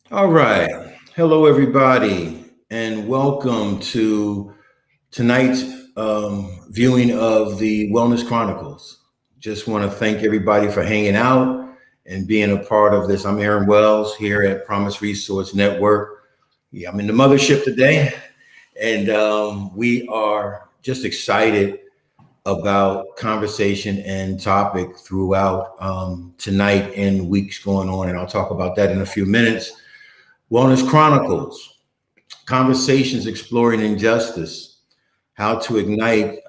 All right. Hello, everybody, and welcome to tonight's viewing of the Wellness Chronicles. Just want to thank everybody for hanging out and being a part of this. I'm Aaron Wells here at Promise Resource Network. Yeah, I'm in the mothership today, and we are just excited about conversation and topic throughout tonight and weeks going on, and I'll talk about that in a few minutes. Wellness Chronicles, conversations exploring injustice, how to ignite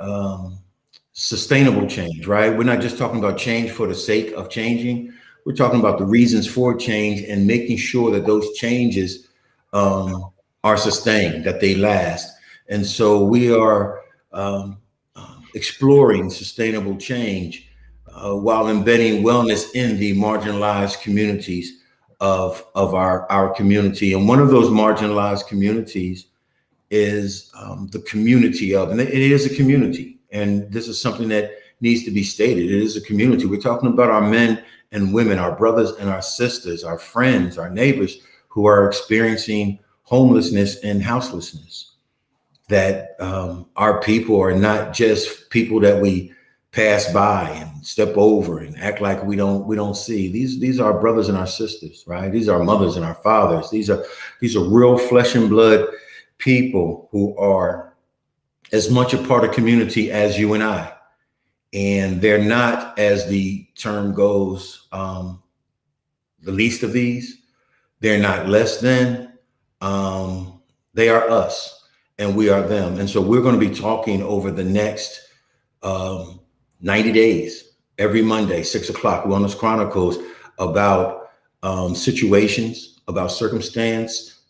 sustainable change, right? We're not just talking about change for the sake of changing. We're talking about the reasons for change and making sure that those changes are sustained, that they last. And so we are exploring sustainable change while embedding wellness in the marginalized communities of our community. And one of those marginalized communities is the community of, and it is a community. And this is something that needs to be stated. It is a community. We're talking about our men and women, our brothers and our sisters, our friends, our neighbors who are experiencing homelessness and houselessness. That our people are not just people that we pass by and step over and act like we don't see. These are our brothers and our sisters, right? These are our mothers and our fathers. These are real flesh and blood people who are as much a part of community as you and I. And they're not, as the term goes, the least of these. They're not less than. They are us, and we are them. And so we're going to be talking over the next 90 days, every Monday, 6 o'clock, Wellness Chronicles, about situations, about circumstances,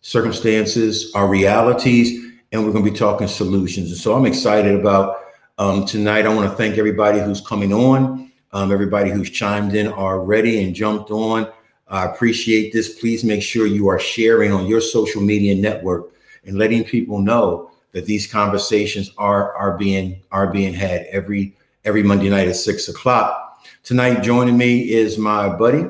our realities, and we're going to be talking solutions. And so I'm excited about tonight. I want to thank everybody who's coming on, everybody who's chimed in already and jumped on. I appreciate this. Please make sure you are sharing on your social media network and letting people know that these conversations are being had every Monday night at 6 o'clock. Tonight, joining me is my buddy,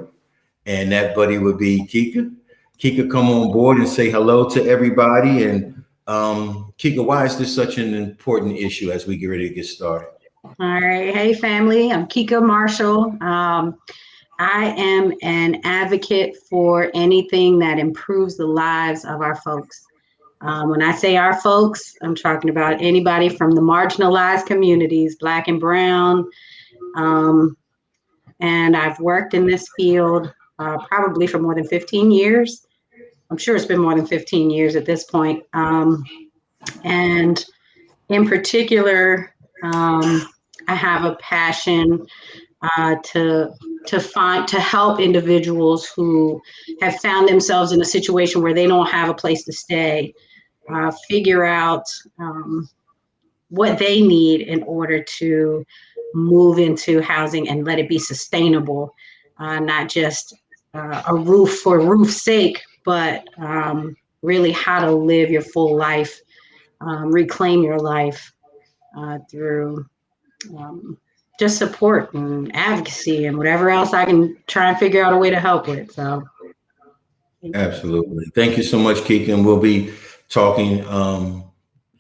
and that buddy would be Kika. Kika, come on board and say hello to everybody. And Kika, why is this such an important issue as we get ready to get started? All right. Hey, family. I'm Kika Marshall. I am an advocate for anything that improves the lives of our folks. When I say our folks, I'm talking about anybody from the marginalized communities, Black and Brown. And I've worked in this field probably for more than 15 years. I'm sure it's been more than 15 years at this point. And in particular, I have a passion to help individuals who have found themselves in a situation where they don't have a place to stay, figure out what they need in order to move into housing and let it be sustainable, not just a roof for roof's sake, but really how to live your full life, reclaim your life through just support and advocacy and whatever else I can try and figure out a way to help with. So, Absolutely. Thank you so much, Kika. And we'll be talking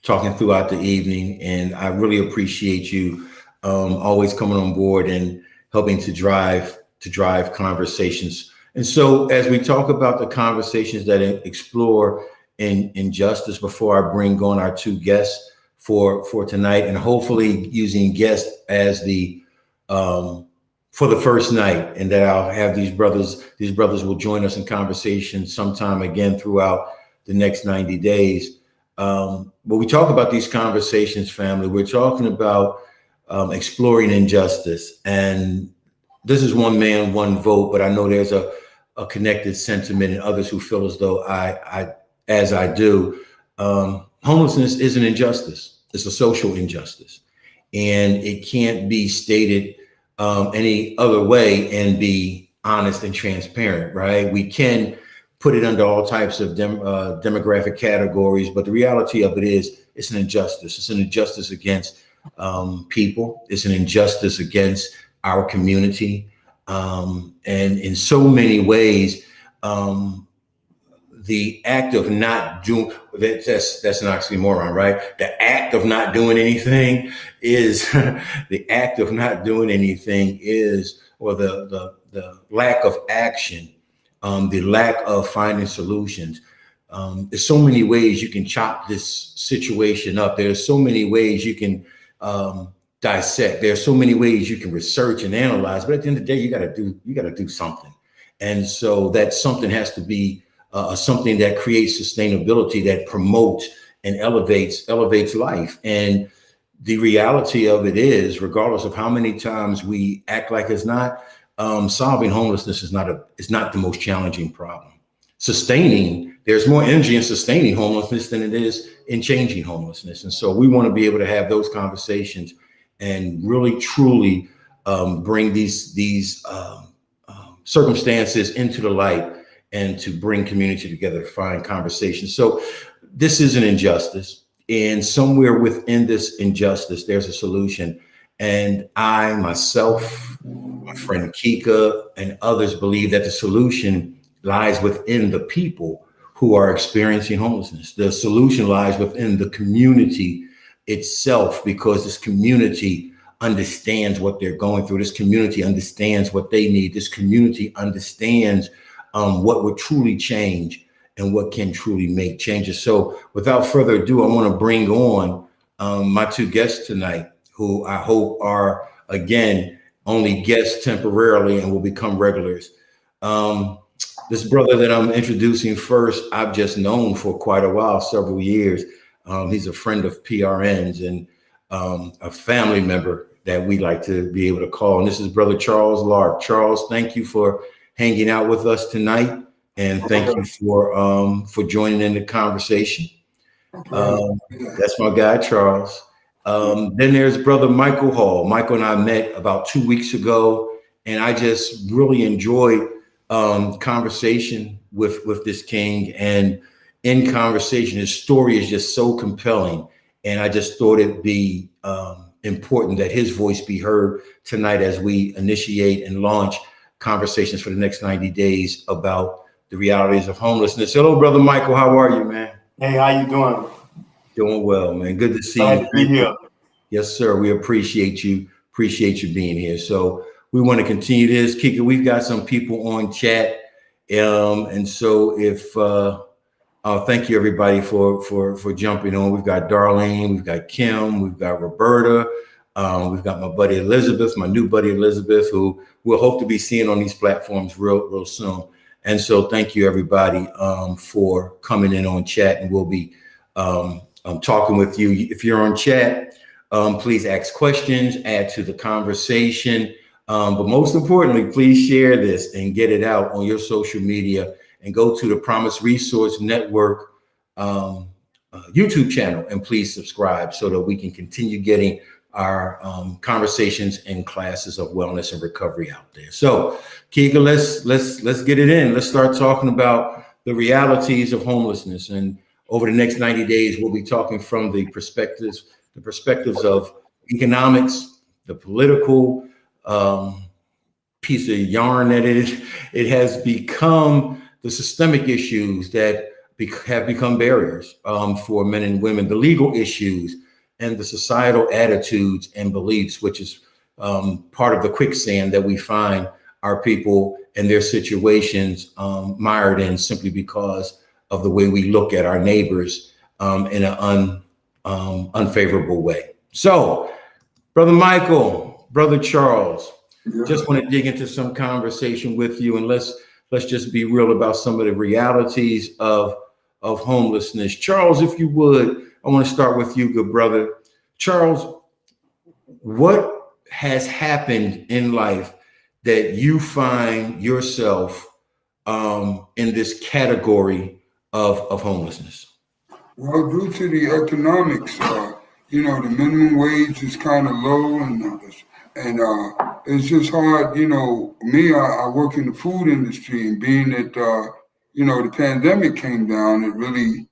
talking throughout the evening. And I really appreciate you always coming on board and helping to drive conversations. And so as we talk about the conversations that explore injustice, before I bring on our two guests for tonight, and hopefully using guests as the for the first night, and that I'll have these brothers will join us in conversation sometime again throughout the next 90 days. When we talk about these conversations, family, we're talking about exploring injustice. And this is one man, one vote, but I know there's a connected sentiment in others who feel as though as I do. Homelessness is an injustice. It's a social injustice, and it can't be stated any other way and be honest and transparent, right? We can put it under all types of demographic categories, but the reality of it is it's an injustice. It's an injustice against people. It's an injustice against our community. And in so many ways, the act of not doing that's an oxymoron, right? The act of not doing anything is the act of not doing anything is, or the lack of action, the lack of finding solutions. There's so many ways you can chop this situation up. There's so many ways you can dissect. There's so many ways you can research and analyze. But at the end of the day, you got to do something. And so that something has to be something that creates sustainability, that promotes and elevates life. And the reality of it is, regardless of how many times we act like it's not, solving homelessness is not the most challenging problem. There's more energy in sustaining homelessness than it is in changing homelessness. And so we want to be able to have those conversations and really truly bring these circumstances into the light and to bring community together to find conversations. So this is an injustice, and somewhere within this injustice, there's a solution. And I, myself, my friend Kika, and others believe that the solution lies within the people who are experiencing homelessness. The solution lies within the community itself, because this community understands what they're going through. This community understands what they need. This community understands what would truly change and what can truly make changes. So without further ado, I want to bring on my two guests tonight, who I hope are, again, only guests temporarily and will become regulars. This brother that I'm introducing first, I've just known for quite a while, several years. He's a friend of PRN's and a family member that we like to be able to call. And this is Brother Charles Lark. Charles, thank you for hanging out with us tonight. And thank you for joining in the conversation. That's my guy, Charles. Then there's Brother Michael Hall. Michael and I met about 2 weeks ago, and I just really enjoyed conversation with this king. And in conversation, his story is just so compelling. And I just thought it'd be important that his voice be heard tonight as we initiate and launch conversations for the next 90 days about the realities of homelessness. Hello, Brother Michael. How are you, man? Hey, how you doing? Doing well, man. Good to see Glad you. to be here. Yes, sir. We appreciate you. Appreciate you being here. So we want to continue this. Kika, we've got some people on chat. And so if thank you everybody for jumping on. We've got Darlene, we've got Kim, we've got Roberta, we've got my buddy Elizabeth, my new buddy Elizabeth, who we'll hope to be seeing on these platforms real soon. And so thank you everybody for coming in on chat, and we'll be talking with you. If you're on chat, please ask questions, add to the conversation. But most importantly, please share this and get it out on your social media, and go to the Promise Resource Network YouTube channel, and please subscribe so that we can continue getting our conversations and classes of wellness and recovery out there. So, Kika, let's get it in. Let's start talking about the realities of homelessness. And over the next 90 days, we'll be talking from the perspectives of economics, the political piece of yarn that it has become, the systemic issues that have become barriers for men and women, the legal issues, and the societal attitudes and beliefs, which is part of the quicksand that we find our people and their situations mired in, simply because of the way we look at our neighbors in an unfavorable way. So, Brother Michael, Brother Charles, just want to dig into some conversation with you, and let's just be real about some of the realities of homelessness. Charles, if you would, I want to start with you, good brother. Charles, what has happened in life that you find yourself in this category of homelessness? Well, due to the economics, the minimum wage is kind of low, and it's just hard. Me, I work in the food industry, and being that the pandemic came down, it really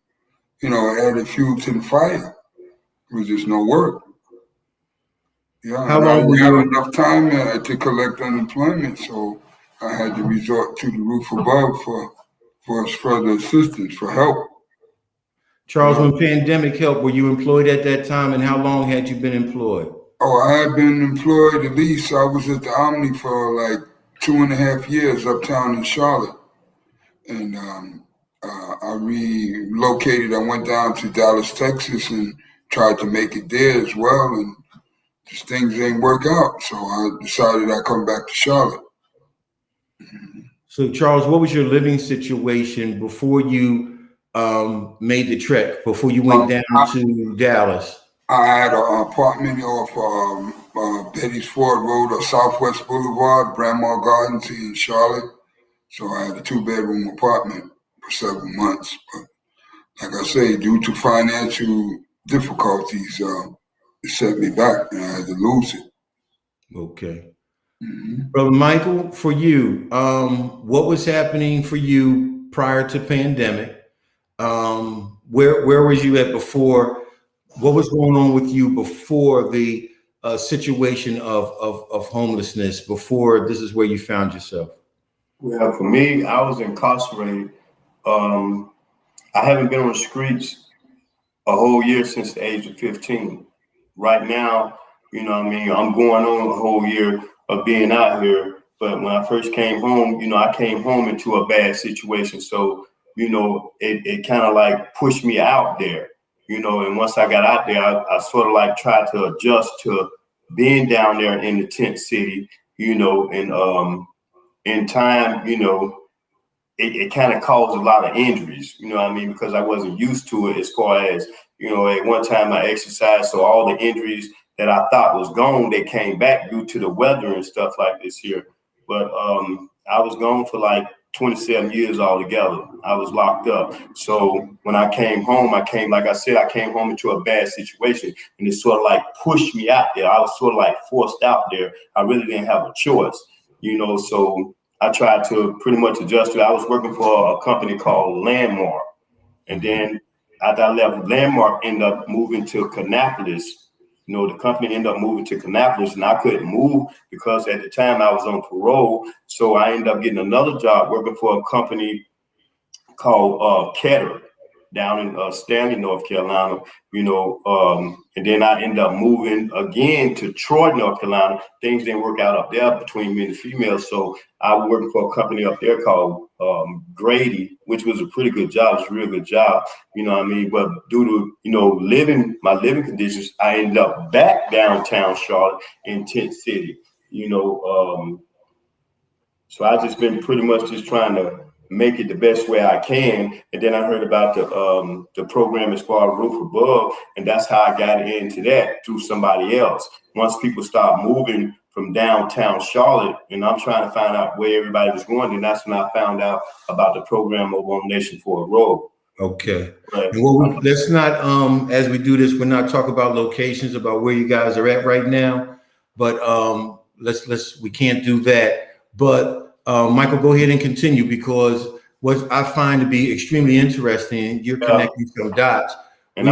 added fuel to the fire. There was just no work. Yeah, How I long didn't have enough time to collect unemployment, so I had to resort to the roof above for for further assistance, for help. Charles, when pandemic hit, were you employed at that time, and how long had you been employed? Oh, I had been employed at least. I was at the Omni for like 2.5 years uptown in Charlotte. And I relocated. I went down to Dallas, Texas, and tried to make it there as well. And just things didn't work out. So I decided I'd come back to Charlotte. So, Charles, what was your living situation before you made the trek, before you went down to Dallas? I had an apartment off Betty's Ford Road or Southwest Boulevard, Brandmar Gardens in Charlotte. So I had a 2-bedroom apartment for several months. But like I say, due to financial difficulties, it set me back and I had to lose it. Okay. Brother Michael, for you, what was happening for you prior to pandemic? Where was you at before? What was going on with you before the situation of homelessness, before this is where you found yourself? Well, for me, I was incarcerated. I haven't been on the streets a whole year since the age of 15. Right now, you know what I mean, I'm going on a whole year of being out here. But when I first came home, you know, I came home into a bad situation. So, you know, it kind of like pushed me out there, you know, and once I got out there, I sort of like tried to adjust to being down there in the tent city, you know, and in time, you know, it kind of caused a lot of injuries, you know what I mean? Because I wasn't used to it as far as, you know, at one time I exercised. So all the injuries that I thought was gone, they came back due to the weather and stuff like this here. But I was gone for like 27 years altogether. I was locked up. So when I came home, like I said, I came home into a bad situation and it sort of like pushed me out there. I was sort of like forced out there. I really didn't have a choice, you know, so I tried to pretty much adjust to it. I was working for a company called Landmark. And then after I left Landmark, ended up moving to Kannapolis. You know, the company ended up moving to Kannapolis and I couldn't move because at the time I was on parole. So I ended up getting another job working for a company called Ketter down in Stanley, North Carolina, you know, and then I ended up moving again to Troy, North Carolina. Things didn't work out up there between me and the females. So I was working for a company up there called Grady, which was a pretty good job. It's a real good job, you know what I mean? But due to, you know, my living conditions, I ended up back downtown Charlotte in Tent City, you know. So I just been pretty much just trying to make it the best way I can. And then I heard about the program as far as Roof Above, and that's how I got into that through somebody else. Once people start moving from downtown Charlotte, and I'm trying to find out where everybody was going, and that's when I found out about the program over on Nation for a Road. Okay. Right. And well, let's not, as we do this, we're not talking about locations, about where you guys are at right now, but we can't do that. But Michael, go ahead and continue, because what I find to be extremely interesting, you're connecting some dots. And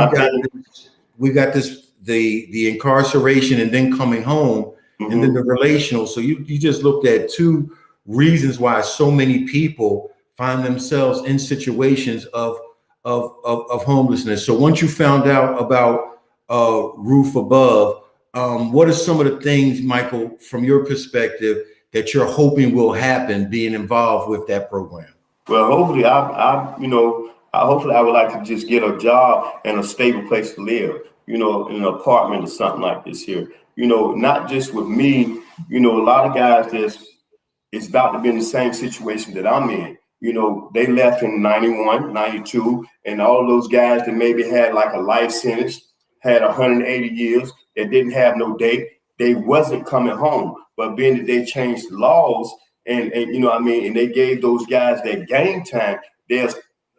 we got this, the incarceration and then coming home, and then the relational. So you just looked at two reasons why so many people find themselves in situations of homelessness. So once you found out about Roof Above, what are some of the things, Michael, from your perspective, that you're hoping will happen being involved with that program? Well, hopefully I would like to just get a job and a stable place to live, you know, in an apartment or something like this here. You know, not just with me, you know, a lot of guys it's about to be in the same situation that I'm in. You know, they left in 91, 92, and all those guys that maybe had like a life sentence, had 180 years, that didn't have no date, they wasn't coming home. But being that they changed the laws and you know what I mean, and they gave those guys that game time, they're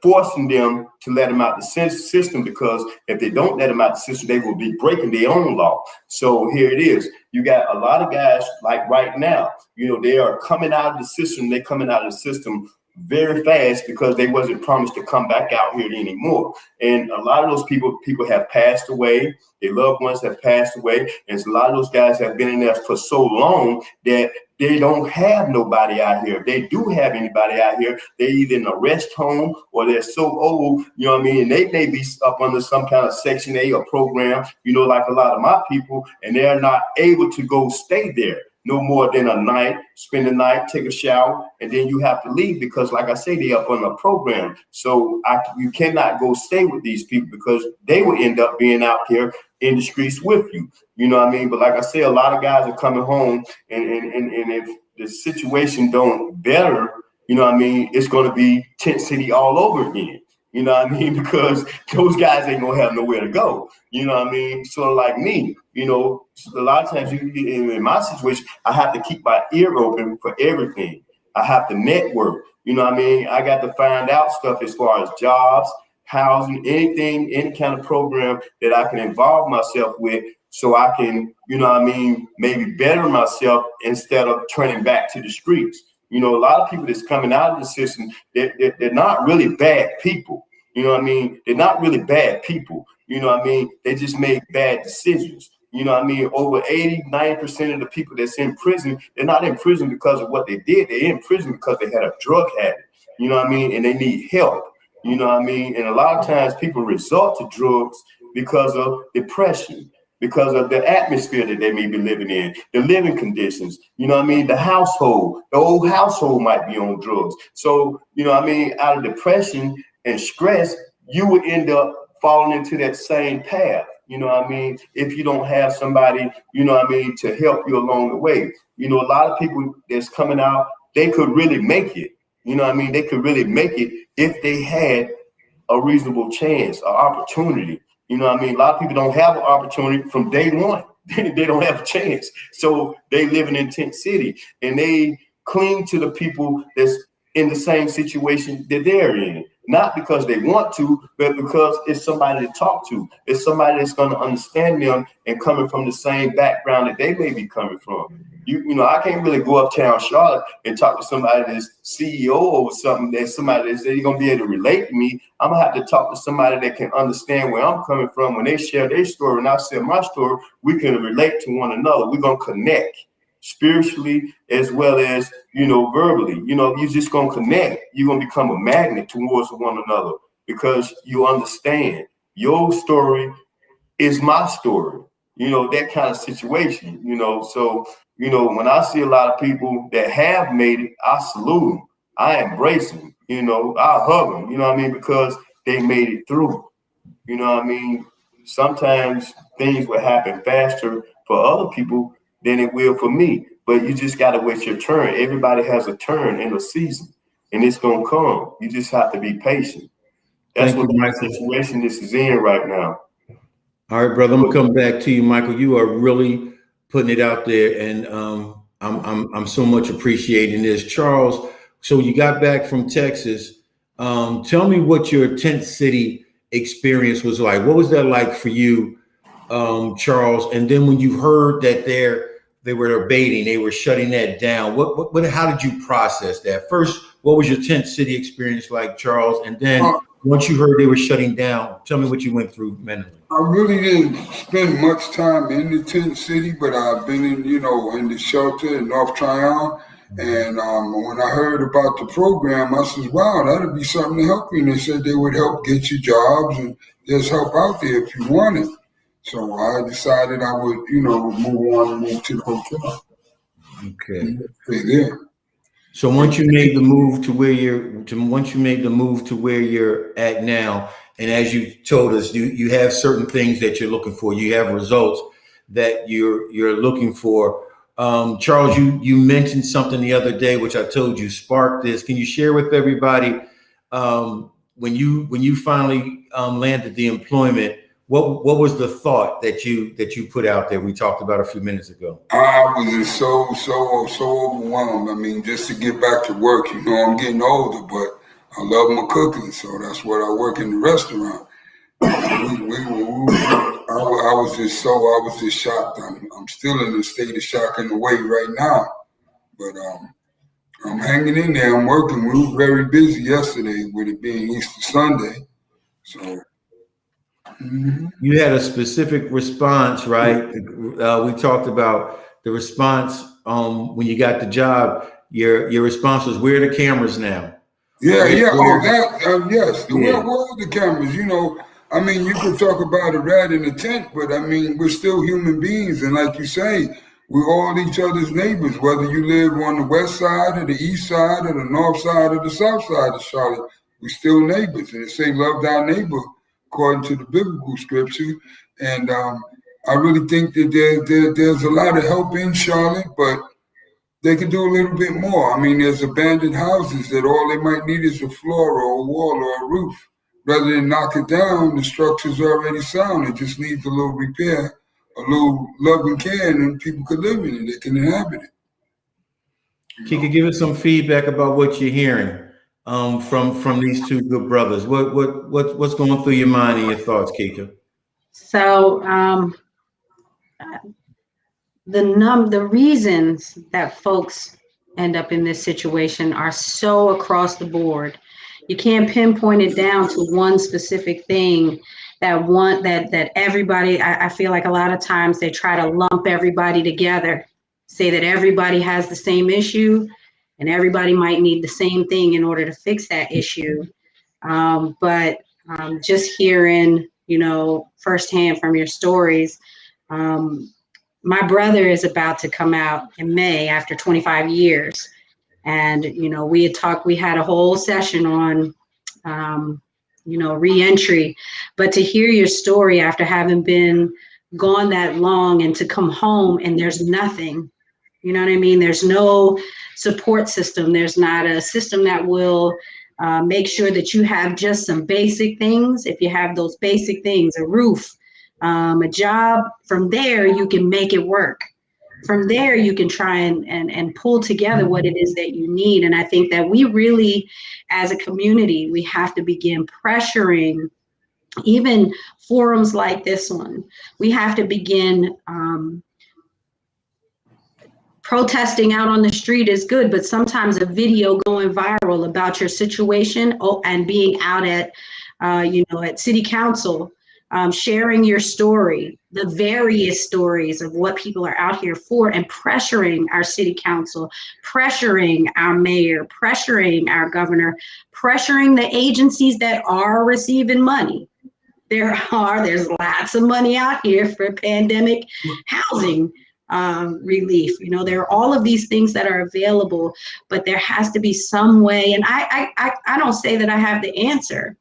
forcing them to let them out the system, because if they don't let them out the system, they will be breaking their own law. So here it is. You got a lot of guys like right now, you know, they are coming out of the system. They're coming out of the system very fast because they wasn't promised to come back out here anymore. And a lot of those people have passed away. Their loved ones have passed away. And a lot of those guys have been in there for so long that they don't have nobody out here. If they do have anybody out here, they're either in a rest home or they're so old, you know what I mean? And they may be up under some kind of Section 8 or program, you know, like a lot of my people, and they're not able to go stay there no more than a night, spend the night, take a shower, and then you have to leave because, like I say, they up on a program. So you cannot go stay with these people because they will end up being out there in the streets with you. You know what I mean? But like I say, a lot of guys are coming home, and if the situation don't better, you know what I mean, it's going to be tent city all over again. You know what I mean? Because those guys ain't gonna have nowhere to go. You know what I mean? Sort of like me, you know, a lot of times in my situation, I have to keep my ear open for everything. I have to network. You know what I mean? I got to find out stuff as far as jobs, housing, anything, any kind of program that I can involve myself with so I can, you know what I mean, maybe better myself instead of turning back to the streets. You know, a lot of people that's coming out of the system, they're not really bad people. You know what I mean? They're not really bad people. You know what I mean? They just make bad decisions. You know what I mean? Over 80-90% of the people that's in prison, they're not in prison because of what they did. They're in prison because they had a drug habit. You know what I mean? And they need help. You know what I mean? And a lot of times people resort to drugs because of depression, because of the atmosphere that they may be living in, the living conditions, you know what I mean? The household, the old household might be on drugs. So, you know what I mean? Out of depression and stress, you would end up falling into that same path. You know what I mean? If you don't have somebody, you know what I mean, to help you along the way. You know, a lot of people that's coming out, they could really make it. You know what I mean? They could really make it if they had a reasonable chance, or opportunity. You know what I mean? A lot of people don't have an opportunity from day one. They don't have a chance. So they living in tent city and they cling to the people that's in the same situation that they're in. Not because they want to, but because it's somebody to talk to. It's somebody that's going to understand them and coming from the same background that they may be coming from. You know, I can't really go uptown Charlotte and talk to somebody that's CEO or something, that's somebody that's going to be able to relate to me. I'm going to have to talk to somebody that can understand where I'm coming from. When they share their story and I share my story, we can relate to one another. We're going to connect spiritually as well as, you know, verbally. You know, you're just going to connect. You're going to become a magnet towards one another because you understand your story is my story, you know, that kind of situation, you know. So, you know, when I see a lot of people that have made it, I salute them. I embrace them, you know, I hug them, you know what I mean, because they made it through. You know what I mean? Sometimes things will happen faster for other people than it will for me. But you just got to wait your turn. Everybody has a turn in a season, and it's going to come. You just have to be patient. That's what the situation this is in right now. All right, brother, I'm coming back to you, Michael. You are really putting it out there, and I'm so much appreciating this. Charles, so you got back from Texas. Tell me what your tent city experience was like. What was that like for you, Charles? And then when you heard that they were abating, they were shutting that down. What? How did you process that? First, what was your tent city experience like, Charles? And then once you heard they were shutting down, tell me what you went through mentally. I really didn't spend much time in the tent city, but I've been in, you know, in the shelter in North Tryon. And when I heard about the program, I said, wow, that'd be something to help you. And they said they would help get you jobs and just help out there if you wanted. So I decided I would, you know, move to the hotel. Okay. Stay there. So once you made the move to where you're at now, and as you told us, you have certain things that you're looking for. You have results that you're looking for. Charles, you mentioned something the other day, which I told you sparked this. Can you share with everybody when you finally landed the employment? What was the thought that you put out there? We talked about a few minutes ago. I was just so overwhelmed. I mean, just to get back to work. You know, I'm getting older, but I love my cooking, so that's what I work in the restaurant. I was just shocked. I'm still in a state of shock in a way right now, but I'm hanging in there. I'm working. We were very busy yesterday with it being Easter Sunday. So You had a specific response, right? We talked about the response when you got the job. Your response was, "Where are the cameras now?" yeah, Where, yeah. Oh, where, that yes. Where yeah. were the cameras? You know, I mean, you could talk about a rat in a tent, but I mean, we're still human beings, and like you say, we're all each other's neighbors. Whether you live on the west side, or the east side, or the north side, or the south side of Charlotte, we're still neighbors. And it say, "Love thy neighbor," according to the biblical scripture. And I really think that there's a lot of help in Charlotte, but they could do a little bit more. I mean, there's abandoned houses that all they might need is a floor or a wall or a roof. Rather than knock it down, the structure's already sound. It just needs a little repair, a little love and care, and then people could live in it. They can inhabit it. Kika, give us some feedback about what you're hearing from these two good brothers. What's going through your mind and your thoughts, Kika? So the reasons that folks end up in this situation are so across the board. You can't pinpoint it down to one specific thing that everybody, I feel like a lot of times they try to lump everybody together, say that everybody has the same issue and everybody might need the same thing in order to fix that issue. But just hearing, firsthand from your stories, my brother is about to come out in May after 25 years. And, we had a whole session on, reentry. But to hear your story after having been gone that long and to come home and there's nothing, you know what I mean? There's no support system. There's not a system that will make sure that you have just some basic things. If you have those basic things, a roof, a job, from there you can make it work. From there you can try and pull together what it is that you need. And I think that we really, as a community, we have to begin pressuring even forums like this one. We have to begin protesting out on the street is good, but sometimes a video going viral about your situation and being out at city council, sharing your story, the various stories of what people are out here for, and pressuring our city council, pressuring our mayor, pressuring our governor, pressuring the agencies that are receiving money. There's lots of money out here for pandemic housing relief. There are all of these things that are available, but there has to be some way. And I don't say that I have the answer,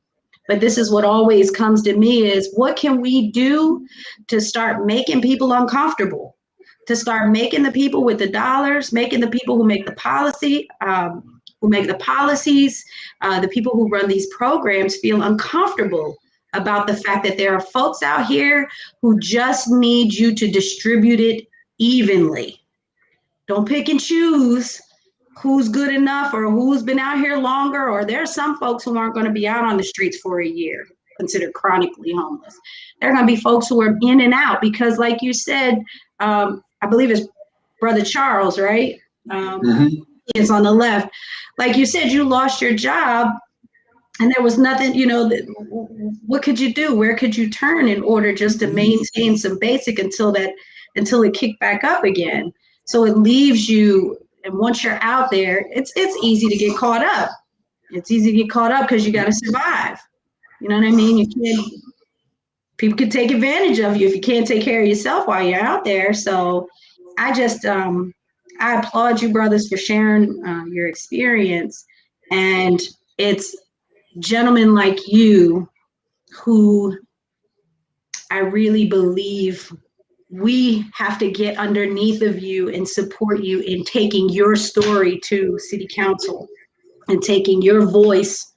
but this is what always comes to me is, what can we do to start making people uncomfortable, to start making the people with the dollars, making the people who make the policy, the people who run these programs feel uncomfortable about the fact that there are folks out here who just need you to distribute it evenly. Don't pick and choose who's good enough or who's been out here longer, or there's some folks who aren't going to be out on the streets for a year, considered chronically homeless. There are going to be folks who are in and out because, like you said, I believe it's Brother Charles, right? Is on the left. Like you said, you lost your job and there was nothing, what could you do? Where could you turn in order just to maintain some basic until it kicked back up again? So it leaves you, and once you're out there, it's easy to get caught up. It's easy to get caught up because you got to survive. You know what I mean? People could take advantage of you if you can't take care of yourself while you're out there. So I just, I applaud you brothers for sharing your experience. And it's gentlemen like you who I really believe we have to get underneath of you and support you in taking your story to city council and taking your voice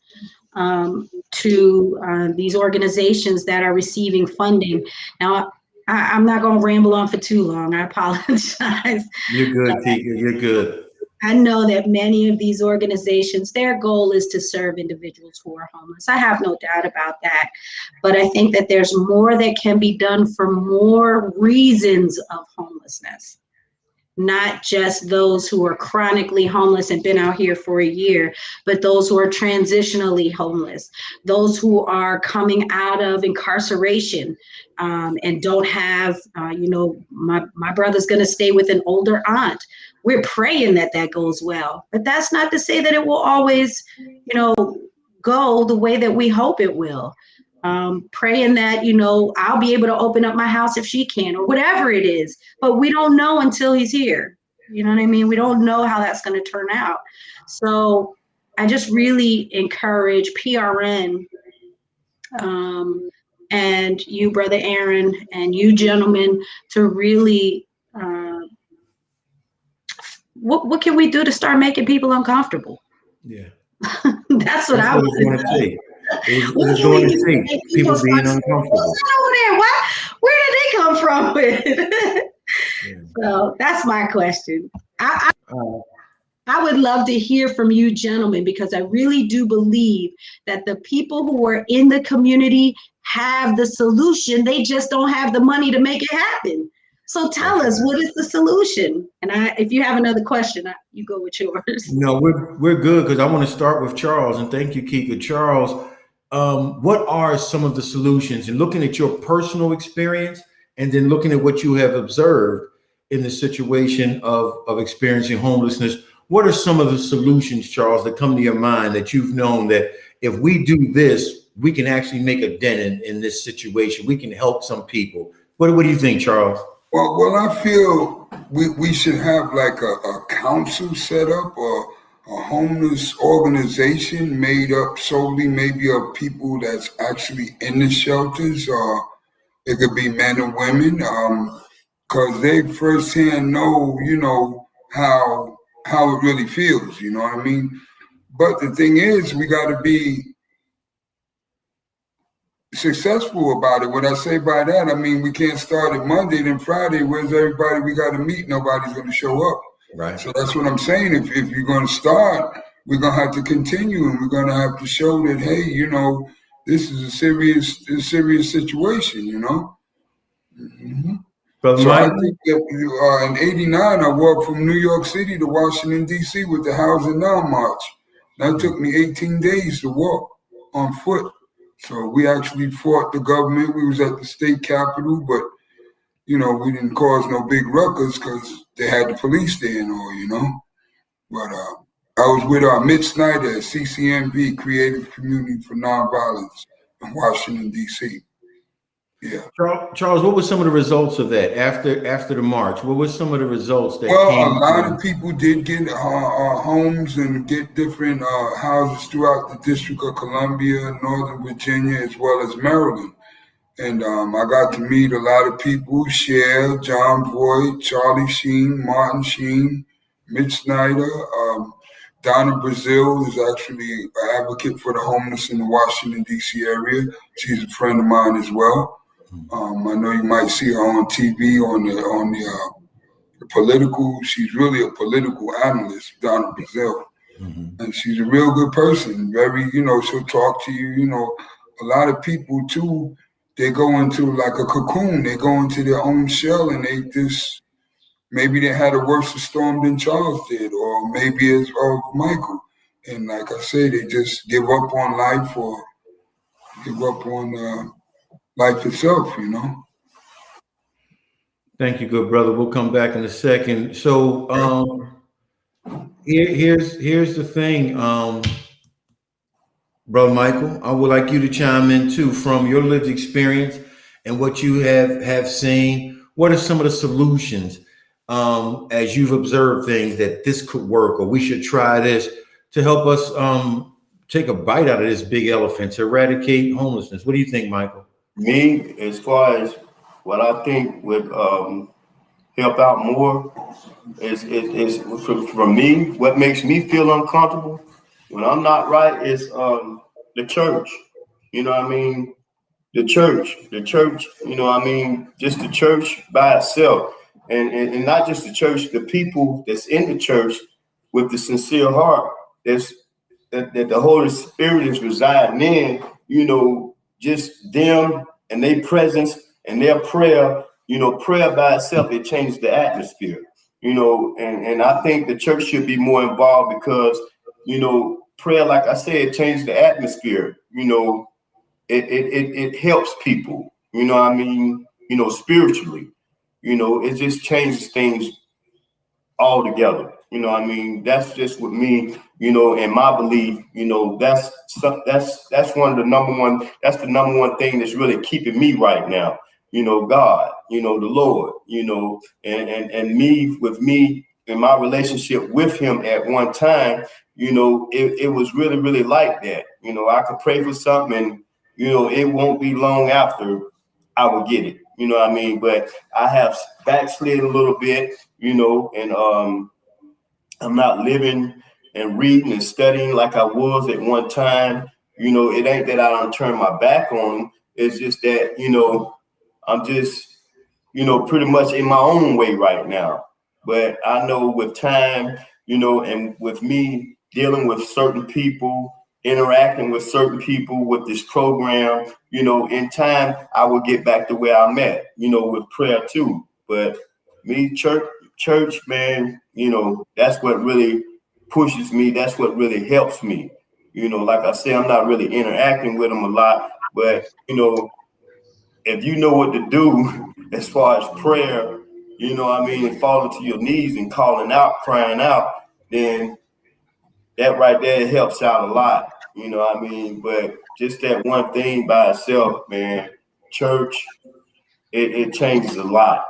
to these organizations that are receiving funding. Now, I'm not going to ramble on for too long. I apologize. You're good, Tika. You're good. I know that many of these organizations, their goal is to serve individuals who are homeless. I have no doubt about that. But I think that there's more that can be done for more reasons of homelessness. not just those who are chronically homeless and been out here for a year, but those who are transitionally homeless, those who are coming out of incarceration and don't have, my brother's going to stay with an older aunt. We're praying that that goes well, but that's not to say that it will always, go the way that we hope it will. Praying that, I'll be able to open up my house if she can, or whatever it is. But we don't know until he's here. You know what I mean? We don't know how that's going to turn out. So I just really encourage PRN and you, Brother Aaron, and you gentlemen to really, what can we do to start making people uncomfortable? Yeah. That's what I want to say. It's going to take people being uncomfortable. Over there, where did they come from with it? Yeah. So that's my question. I would love to hear from you gentlemen, because I really do believe that the people who are in the community have the solution. They just don't have the money to make it happen. So tell us, what is the solution? And if you have another question, you go with yours. No, we're good, because I want to start with Charles, and thank you, Kika. Charles, what are some of the solutions? And looking at your personal experience, and then looking at what you have observed in the situation of experiencing homelessness, what are some of the solutions, Charles, that come to your mind that you've known that if we do this, we can actually make a dent in this situation? We can help some people. What do you think, Charles? Well, I feel we should have like a council set up, or a homeless organization made up solely maybe of people that's actually in the shelters, or it could be men and women, because they firsthand know, how it really feels, you know what I mean? But the thing is, we got to be successful about it. What I say by that, I mean, we can't start it Monday, then Friday, where's everybody we got to meet? Nobody's going to show up. Right. So that's what I'm saying. If you're going to start, we're going to have to continue, and we're going to have to show that, hey, this is a serious situation, Mm-hmm. So I think that in '89, I walked from New York City to Washington, D.C. with the Housing Now March. That took me 18 days to walk on foot. So we actually fought the government. We was at the state capitol, but, we didn't cause no big ruckus because they had the police there and all, But I was with Mitch Snyder at CCNV, Creative Community for Nonviolence, in Washington, D.C. Yeah. Charles, what were some of the results of that after the march? What were some of the results that Well, came? a lot of people did get homes and get different houses throughout the District of Columbia, Northern Virginia, as well as Maryland. And I got to meet a lot of people: Cher, John Voight, Charlie Sheen, Martin Sheen, Mitch Snyder. Donna Brazil is actually an advocate for the homeless in the Washington, D.C. area. She's a friend of mine as well. I know you might see her on TV on the political. She's really a political analyst, Donna Brazil, and she's a real good person. Very, she'll talk to you. A lot of people too, they go into like a cocoon. They go into their own shell, and they just maybe they had a worse storm than Charles did, or maybe as Michael. And like I say, they just give up on life, or give up on life itself, Thank you, good brother. We'll come back in a second. So here's the thing, Brother Michael. I would like you to chime in too, from your lived experience and what you have seen. What are some of the solutions as you've observed things that this could work, or we should try this to help us take a bite out of this big elephant to eradicate homelessness? What do you think, Michael? Me, as far as what I think would help out more is for me, what makes me feel uncomfortable when I'm not right is the church. You know what I mean? The church, you know what I mean? Just the church by itself. And not just the church, the people that's in the church with the sincere heart that the Holy Spirit is residing in, just them and their presence and their prayer, prayer by itself, it changes the atmosphere. you know, and I think the church should be more involved because, you know, prayer, like I said, changes the atmosphere. You know, it helps people, you know what I mean? You know, spiritually, you know, it just changes things altogether. You know what I mean? That's just with me, you know, and my belief, you know, that's one of the that's the number one thing that's really keeping me right now. You know, God, you know, the Lord, you know, and me with me in my relationship with him at one time, you know, it was really, really like that. You know, I could pray for something and, you know, it won't be long after I will get it. You know what I mean? But I have backslid a little bit, you know, and I'm not living and reading and studying like I was at one time. You know, it ain't that I don't turn my back on them. It's just that, you know, I'm just, you know, pretty much in my own way right now. But I know with time, you know, and with me dealing with certain people, interacting with certain people with this program, you know, in time, I will get back to where I'm at, you know, with prayer too. But me, church, man, you know, that's what really pushes me. That's what really helps me. You know, like I say, I'm not really interacting with them a lot, but, you know, if you know what to do as far as prayer, you know what I mean, and falling to your knees and calling out, crying out, then that right there helps out a lot. You know what I mean? But just that one thing by itself, man, church, it changes a lot.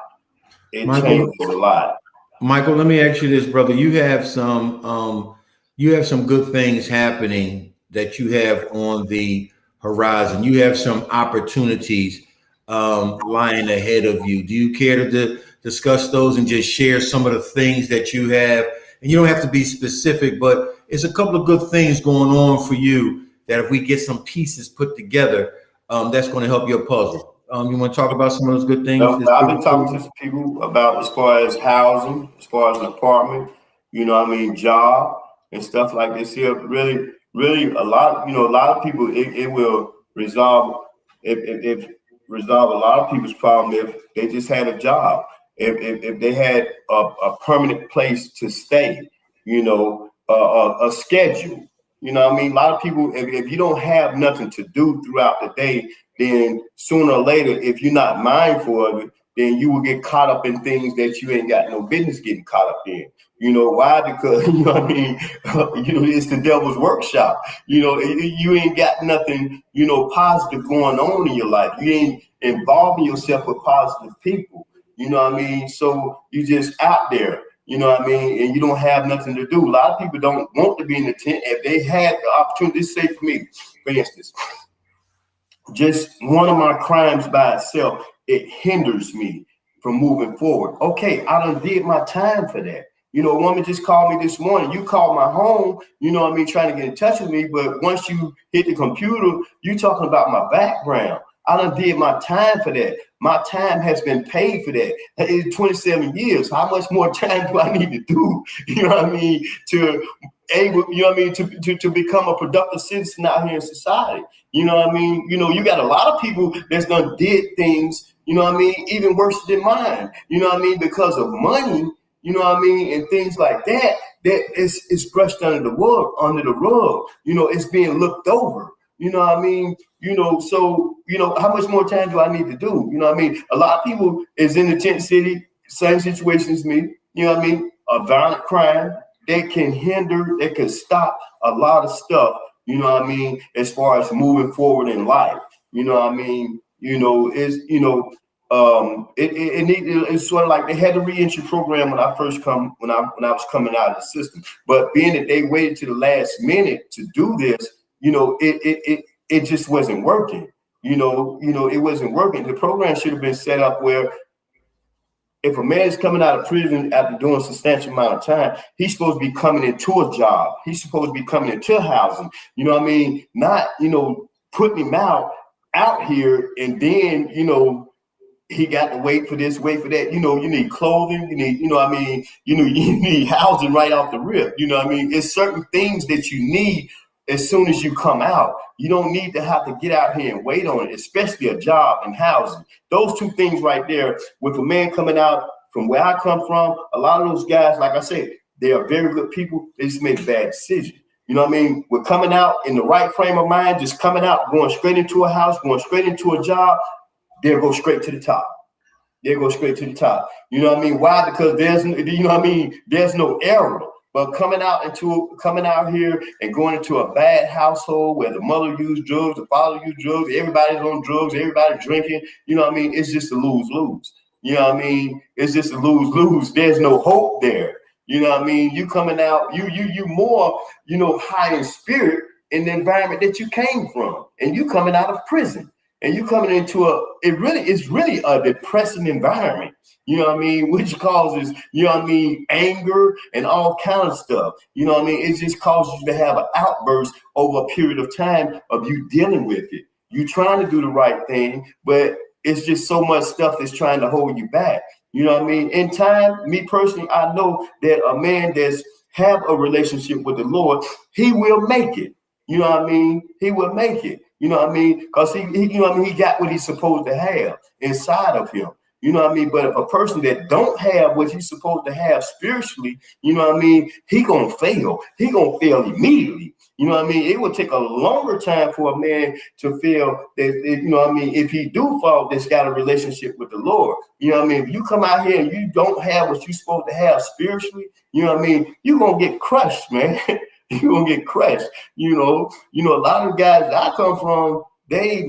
It Michael, changes a lot. Michael, let me ask you this, brother. You have some good things happening that you have on the horizon. You have some opportunities lying ahead of you. Do you care to discuss those and just share some of the things that you have? And you don't have to be specific, but it's a couple of good things going on for you that if we get some pieces put together, that's going to help your puzzle. You want to talk about some of those good things? I've been talking to some people about as far as housing, as far as an apartment, you know what I mean, job and stuff like this here. Really, really a lot, you know, a lot of people, it will resolve if resolve a lot of people's problem if they just had a job, if they had a permanent place to stay, you know, a schedule. You know what I mean? A lot of people, if you don't have nothing to do throughout the day, then sooner or later, if you're not mindful of it, then you will get caught up in things that you ain't got no business getting caught up in. You know why? Because, you know what I mean? You know, it's the devil's workshop. You know, you ain't got nothing, you know, positive going on in your life. You ain't involving yourself with positive people. You know what I mean? So you just out there. You know what I mean? And you don't have nothing to do. A lot of people don't want to be in the tent. If they had the opportunity, say for me, for instance, just one of my crimes by itself, it hinders me from moving forward. Okay, I done did my time for that. You know, a woman just called me this morning. You called my home, you know what I mean, trying to get in touch with me. But once you hit the computer, you talking about my background. I done did my time for that. My time has been paid for that. It's 27 years. How much more time do I need to do? You know what I mean? To able, you know what I mean, to become a productive citizen out here in society. You know what I mean? You know, you got a lot of people that's done did things, you know what I mean, even worse than mine. You know what I mean? Because of money, you know what I mean, and things like that, that is brushed under the rug. You know, it's being looked over. You know what I mean? You know, so, you know, how much more time do I need to do? You know what I mean? A lot of people is in the tent city, same situation as me. You know what I mean? A violent crime that can hinder, that can stop a lot of stuff. You know what I mean? As far as moving forward in life, you know what I mean? You know, it's sort of like they had the reentry program when I was coming out of the system. But being that they waited to the last minute to do this, you know, it just wasn't working. You know, it wasn't working. The program should have been set up where if a man is coming out of prison after doing a substantial amount of time, he's supposed to be coming into a job. He's supposed to be coming into housing. You know what I mean? Not, you know, putting him out here and then, you know, he got to wait for this, wait for that. You know, you need clothing, you need, you know what I mean? You need housing right off the rip. You know what I mean? It's certain things that you need as soon as you come out. You don't need to have to get out here and wait on it, especially a job and housing. Those two things right there, with a man coming out from where I come from, a lot of those guys, like I said, they are very good people. They just make bad decisions. You know what I mean? We're coming out in the right frame of mind, just coming out, going straight into a house, going straight into a job. They'll go straight to the top. They'll go straight to the top. You know what I mean? Why? Because there's, you know what I mean? There's no error. But coming out here and going into a bad household where the mother used drugs, the father used drugs, everybody's on drugs, everybody's drinking, you know what I mean? It's just a lose-lose. You know what I mean? It's just a lose-lose. There's no hope there. You know what I mean? You coming out, you more, you know, high in spirit in the environment that you came from, and you coming out of prison, and you coming into it's really a depressing environment. You know what I mean? Which causes, you know what I mean, anger and all kind of stuff. You know what I mean? It just causes you to have an outburst over a period of time of you dealing with it. You trying to do the right thing, but it's just so much stuff that's trying to hold you back. You know what I mean? In time, me personally, I know that a man that's have a relationship with the Lord, he will make it. You know what I mean? He will make it. You know what I mean? Because he you know what I mean, he got what he's supposed to have inside of him. You know what I mean? But if a person that don't have what he's supposed to have spiritually, you know what I mean, he gonna fail. He gonna fail immediately. You know what I mean? It will take a longer time for a man to feel that, you know what I mean, if he do fall, that's got a relationship with the Lord. You know what I mean? If you come out here and you don't have what you're supposed to have spiritually, you know what I mean, you're gonna get crushed, man. You're gonna get crushed. You know, a lot of guys that I come from, they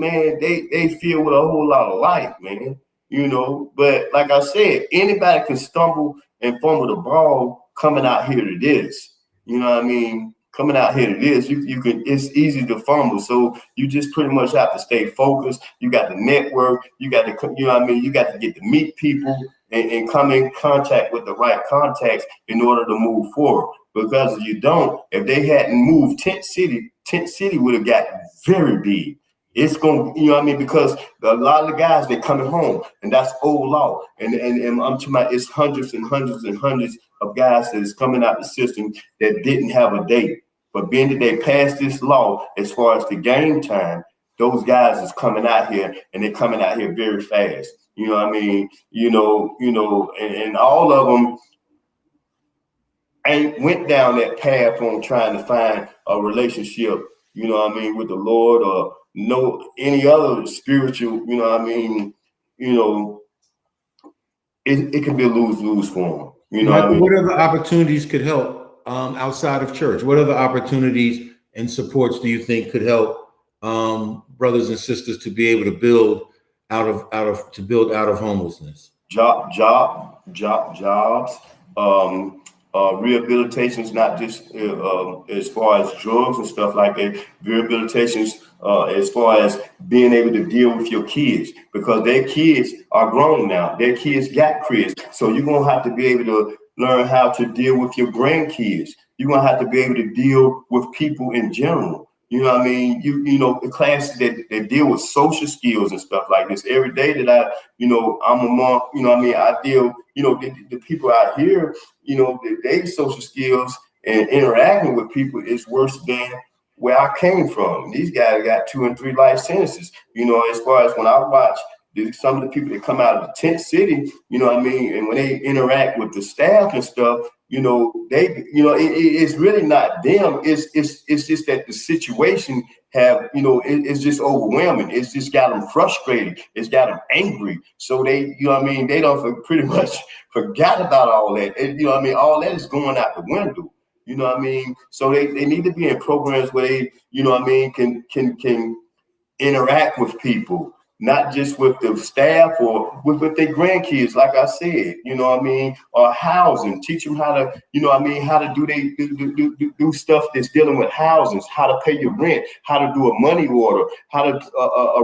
feel with a whole lot of life, man. You know, but like I said, anybody can stumble and fumble the ball coming out here to this. You know what I mean? Coming out here to this, you can, it's easy to fumble. So you just pretty much have to stay focused. You got to network, you got to, you know what I mean? You got to get to meet people and come in contact with the right contacts in order to move forward. Because if you don't, if they hadn't moved Tent City would have gotten very big. It's going to, you know what I mean? Because a lot of the guys, they're coming home, and that's old law. And I'm talking about it's hundreds and hundreds and hundreds of guys that is coming out the system that didn't have a date. But being that they passed this law as far as the game time, those guys is coming out here, and they're coming out here very fast. You know what I mean? You know, and all of them ain't went down that path on trying to find a relationship, you know what I mean, with the Lord or no any other spiritual, you know what I mean, you know, it can be a lose-lose for them. You know what I mean? What other opportunities could help outside of church? What other opportunities and supports do you think could help brothers and sisters to be able to build out of homelessness? Jobs. Rehabilitations, not just as far as drugs and stuff like that. Rehabilitations as far as being able to deal with your kids, because their kids are grown now. Their kids got kids. So you're going to have to be able to learn how to deal with your grandkids. You're going to have to be able to deal with people in general. You know what I mean? You know, the classes that deal with social skills and stuff like this. Every day that I'm a mom, you know what I mean? I deal, you know, the people out here, you know, their social skills and interacting with people is worse than where I came from. These guys got 2 and 3 life sentences. You know, as far as when I watch some of the people that come out of the tent city, you know what I mean? And when they interact with the staff and stuff, you know, it's really not them. It's just that the situation have, you know, it's just overwhelming. It's just got them frustrated. It's got them angry. So they, you know what I mean? They don't pretty much forgot about all that. You know what I mean? All that is going out the window. You know what I mean? So they need to be in programs where they, you know what I mean, can interact with people. Not just with the staff or with their grandkids, like I said, you know what I mean, or housing, teach them how to, you know what I mean, how to do stuff that's dealing with housing, how to pay your rent, how to do a money order, how to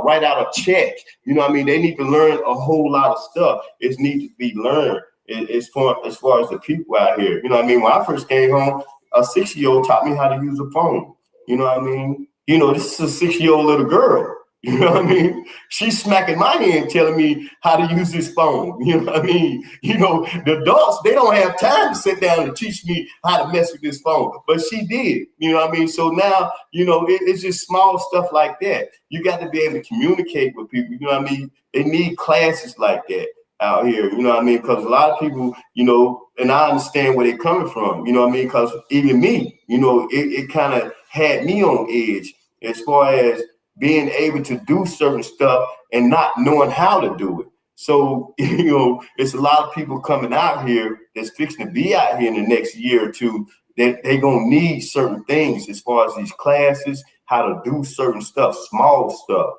write out a check. You know what I mean? They need to learn a whole lot of stuff. It needs to be learned as far as the people out here. You know what I mean? When I first came home, a 6-year-old taught me how to use a phone. You know what I mean? You know, this is a 6-year-old little girl. You know what I mean? She's smacking my hand telling me how to use this phone. You know what I mean? You know, the adults, they don't have time to sit down and teach me how to mess with this phone. But she did. You know what I mean? So now, you know, it's just small stuff like that. You got to be able to communicate with people. You know what I mean? They need classes like that. out here, you know what I mean? Because a lot of people, you know, and I understand where they're coming from, you know what I mean? Because even me, you know, it kind of had me on edge as far as being able to do certain stuff and not knowing how to do it. So, you know, it's a lot of people coming out here that's fixing to be out here in the next year or two that they gonna need certain things as far as these classes, how to do certain stuff, small stuff,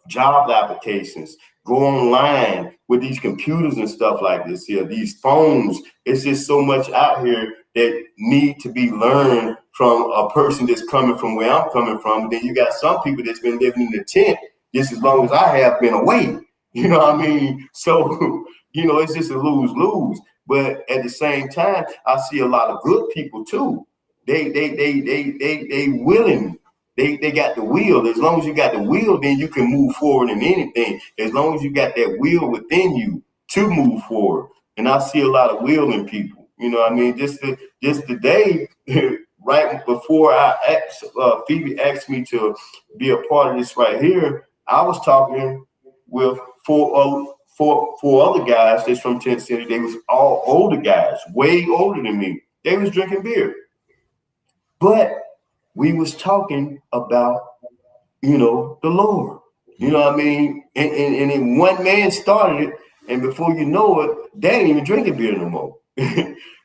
job applications, go online with these computers and stuff like this here, these phones. It's just so much out here that need to be learned from a person that's coming from where I'm coming from. Then you got some people that's been living in the tent just as long as I have been away. You know what I mean? So, you know, it's just a lose-lose. But at the same time, I see a lot of good people too. They willing. They got the will. As long as you got the will, then you can move forward in anything. As long as you got that will within you to move forward. And I see a lot of will in people. You know what I mean? Just today, right before Phoebe asked me to be a part of this right here, I was talking with four other guys that's from Tent City. They was all older guys, way older than me. They was drinking beer. But we was talking about, you know, the Lord. You know what I mean? And then one man started it, and before you know it, they ain't even drinking beer no more.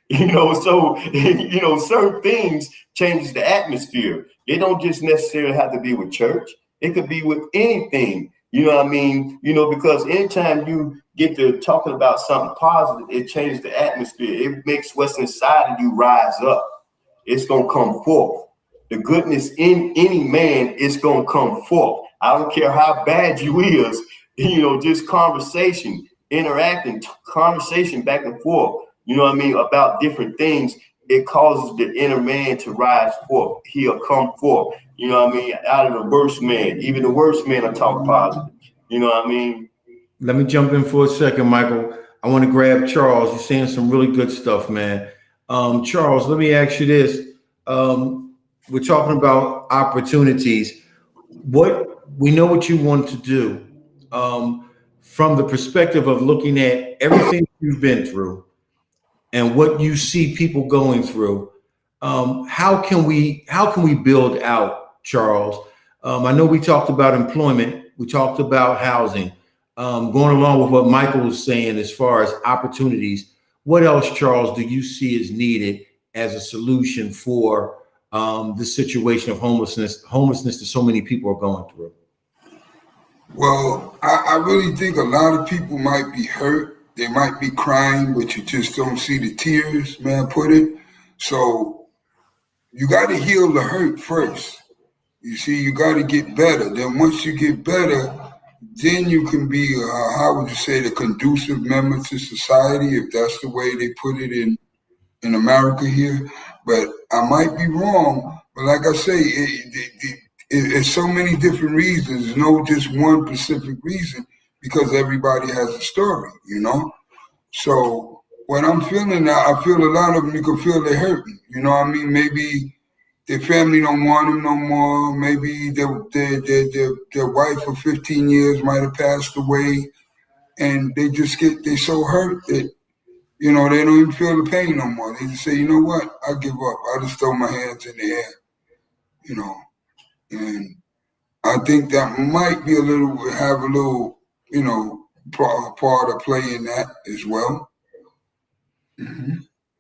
You know, so, you know, certain things changes the atmosphere. It don't just necessarily have to be with church. It could be with anything. You know what I mean? You know, because anytime you get to talking about something positive, it changes the atmosphere. It makes what's inside of you rise up. It's going to come forth. The goodness in any man is going to come forth. I don't care how bad you is, you know, just conversation, interacting, conversation back and forth, you know what I mean, about different things. It causes the inner man to rise forth. He'll come forth, you know what I mean, out of the worst man. Even the worst man will talk positive, you know what I mean? Let me jump in for a second, Michael. I want to grab Charles. You're saying some really good stuff, man. Charles, let me ask you this. We're talking about opportunities. We know what you want to do. From the perspective of looking at everything you've been through and what you see people going through, how can we build out, Charles? I know we talked about employment, we talked about housing, going along with what Michael was saying as far as opportunities. What else, Charles, do you see as needed as a solution for the situation of homelessness that so many people are going through? Well, I really think a lot of people might be hurt. They might be crying, but you just don't see the tears, man, put it. So you got to heal the hurt first. You see, you got to get better. Then once you get better, then you can be, how would you say, the conducive member to society, if that's the way they put it in America here. But I might be wrong. But like I say, it's so many different reasons. There's no just one specific reason, because everybody has a story, you know? So what I'm feeling now, I feel a lot of them, you can feel they're hurting. You know what I mean? Maybe their family don't want them no more. Maybe their wife of 15 years might have passed away, and they're so hurt that, you know, they don't even feel the pain no more. They just say, you know what? I give up. I just throw my hands in the air, you know. And I think that might be have a little, you know, part of play in that as well. Mm-hmm.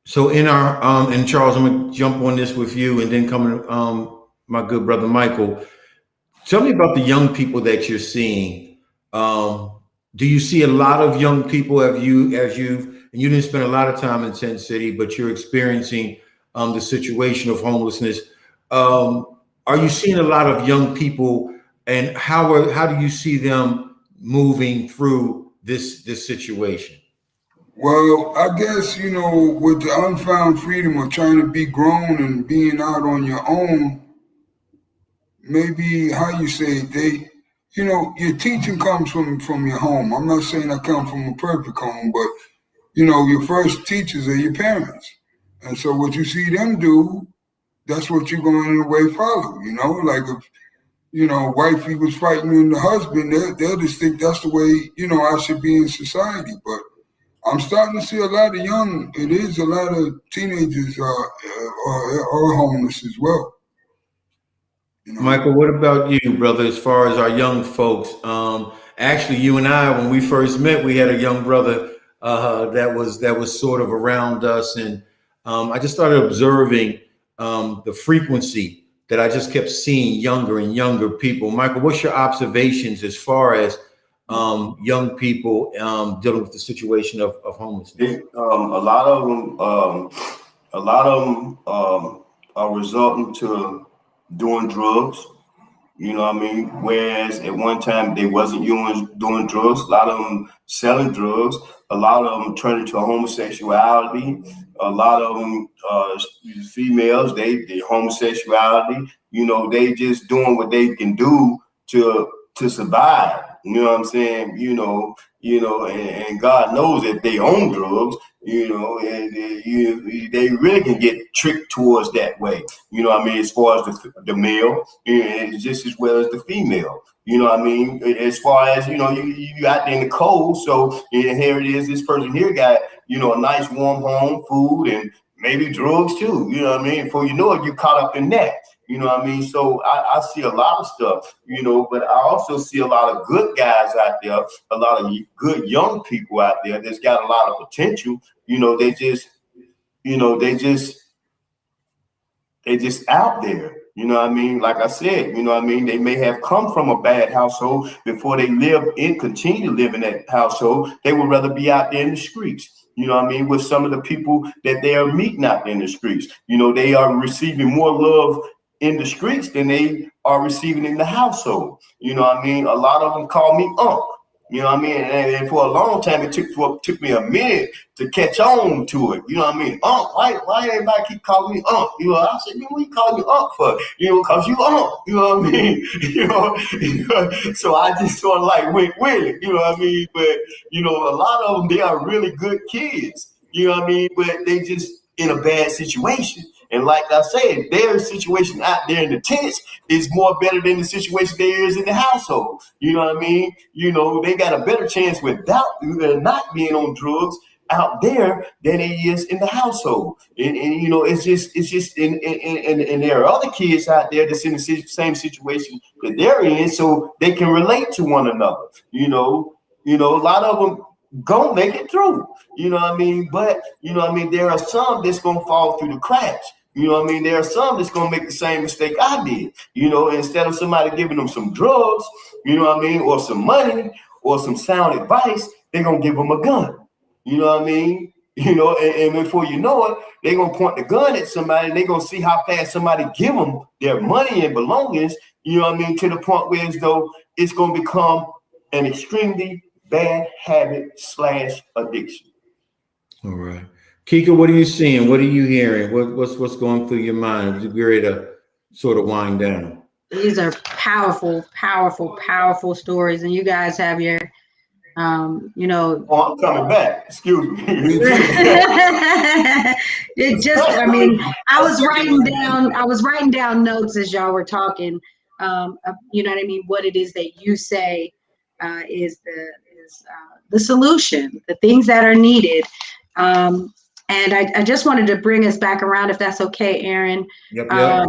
So in our and Charles, I'm gonna jump on this with you, and then coming, my good brother Michael. Tell me about the young people that you're seeing. Do you see a lot of young people? And you didn't spend a lot of time in Tent City, but you're experiencing the situation of homelessness. Are you seeing a lot of young people, and how do you see them moving through this situation? Well, I guess, you know, with the unfound freedom of trying to be grown and being out on your own, maybe, how you say, you know, your teaching comes from your home. I'm not saying I come from a perfect home, but, you know, your first teachers are your parents. And so what you see them do, that's what you're going in a way follow, you know? Like if, you know, wifey was fighting in the husband, they'll just think that's the way, you know, I should be in society. But I'm starting to see a lot of a lot of teenagers are homeless as well. You know? Michael, what about you, brother, as far as our young folks? Actually, you and I, when we first met, we had a young brother that was sort of around us. And I just started observing the frequency that I just kept seeing younger and younger people. Michael, what's your observations as far as young people dealing with the situation of homelessness? A lot of them are resulting to doing drugs. You know what I mean? Whereas at one time they wasn't doing drugs. A lot of them selling drugs. A lot of them turning to homosexuality. A lot of them females, they homosexuality. You know, they just doing what they can do to survive. You know what I'm saying? And God knows that they own drugs. And they really can get tricked towards that way. You know what I mean? As far as the male, and just as well as the female. You know what I mean? As far as, you out there in the cold. So here it is, this person here got, a nice warm home, food, and maybe drugs too. You know what I mean? Before you know it, you're caught up in that. You know what I mean? So I see a lot of stuff, but I also see a lot of good guys out there, a lot of good young people out there that's got a lot of potential. They just out there. You know what I mean? Like I said, they may have come from a bad household before they continue to live in that household. They would rather be out there in the streets. You know what I mean? With some of the people that they are meeting out there in the streets. They are receiving more love in the streets than they are receiving in the household. You know what I mean? A lot of them call me Unc. You know what I mean? And for a long time, it took me a minute to catch on to it. You know what I mean? Why everybody keep calling me Unc? I said, man, what you calling me Unc for? Because you Unc. You know what I mean? So I just sort of like went with it. You know what I mean? But, a lot of them, they are really good kids. You know what I mean? But they just in a bad situation. And like I said, their situation out there in the tents is more better than the situation there is in the household. You know what I mean? They got a better chance without not being on drugs out there than it is in the household. And it's just, and there are other kids out there that's in the same situation that they're in, so they can relate to one another. A lot of them gonna make it through. You know what I mean? But, there are some that's gonna fall through the cracks. You know what I mean? There are some that's going to make the same mistake I did. Instead of somebody giving them some drugs, or some money or some sound advice, they're going to give them a gun. You know what I mean? And before you know it, they're going to point the gun at somebody and they're going to see how fast somebody give them their money and belongings, to the point where as though it's going to become an extremely bad habit / addiction. All right. Kika, what are you seeing? What are you hearing? What's going through your mind? We're ready to sort of wind down. These are powerful, powerful, powerful stories, and you guys have your, Oh, I'm coming back. Excuse me. I was writing down notes as y'all were talking. You know what I mean? What it is that you say is the solution, the things that are needed. And I just wanted to bring us back around, if that's okay, Aaron. Yep. I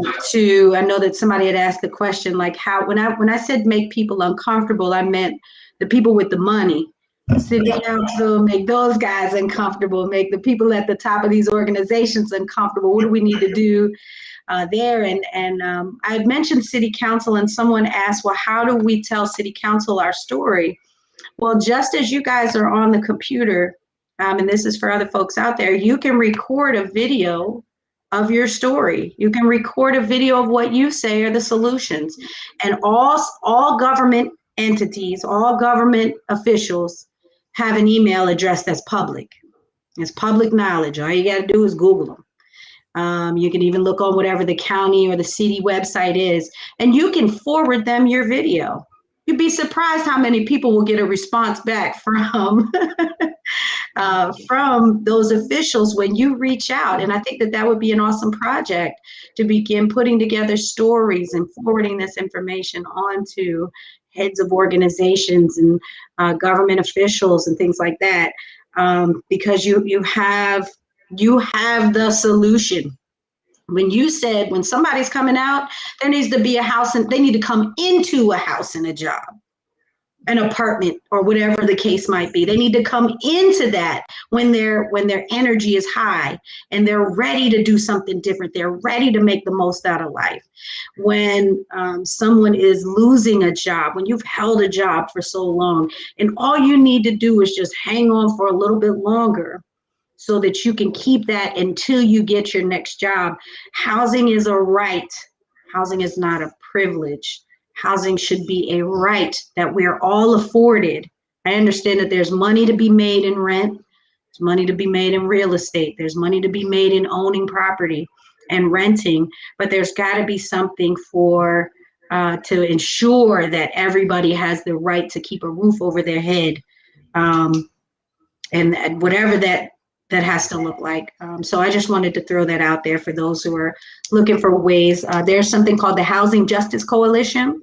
know that somebody had asked the question, like how when I said make people uncomfortable, I meant the people with the money. City council, make those guys uncomfortable, make the people at the top of these organizations uncomfortable. What do we need to do there? And I had mentioned city council, and someone asked, well, how do we tell city council our story? Well, just as you guys are on the computer, and this is for other folks out there, you can record a video of your story. You can record a video of what you say are the solutions. And all government entities, all government officials have an email address that's public. It's public knowledge. All you got to do is Google them. You can even look on whatever the county or the city website is, and you can forward them your video. You'd be surprised how many people will get a response back from those officials when you reach out. And I think that would be an awesome project to begin putting together stories and forwarding this information on to heads of organizations and government officials and things like that. because you have the solution. When somebody's coming out, there needs to be a house, and they need to come into a house and a job, an apartment, or whatever the case might be. They need to come into that when their energy is high and they're ready to do something different. They're ready to make the most out of life. When someone is losing a job, when you've held a job for so long, and all you need to do is just hang on for a little bit longer, so that you can keep that until you get your next job. Housing is a right. Housing is not a privilege. Housing should be a right that we're all afforded. I understand that there's money to be made in rent. There's money to be made in real estate. There's money to be made in owning property and renting, but there's got to be something to ensure that everybody has the right to keep a roof over their head, and whatever that has to look like. So I just wanted to throw that out there for those who are looking for ways. There's something called the Housing Justice Coalition.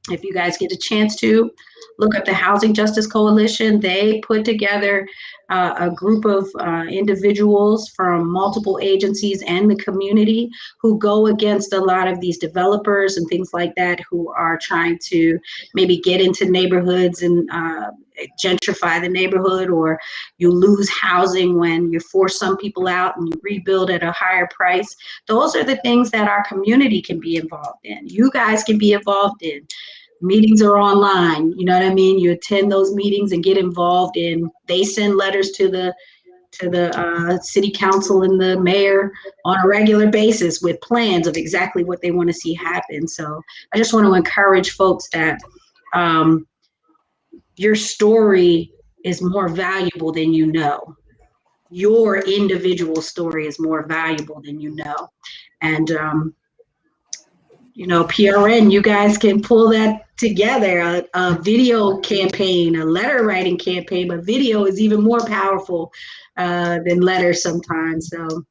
If you guys get a chance to look up the Housing Justice Coalition, they put together a group of individuals from multiple agencies and the community who go against a lot of these developers and things like that, who are trying to maybe get into neighborhoods and gentrify the neighborhood, or you lose housing when you force some people out and you rebuild at a higher price. Those are the things that our community can be involved in. You guys can be involved in. Meetings are online, you know what I mean? You attend those meetings and get involved in. They send letters to the city council and the mayor on a regular basis with plans of exactly what they want to see happen. So I just want to encourage folks that your story is more valuable than you know. Your individual story is more valuable than you know. And PRN, you guys can pull that together, a video campaign, a letter writing campaign, but video is even more powerful than letters sometimes. So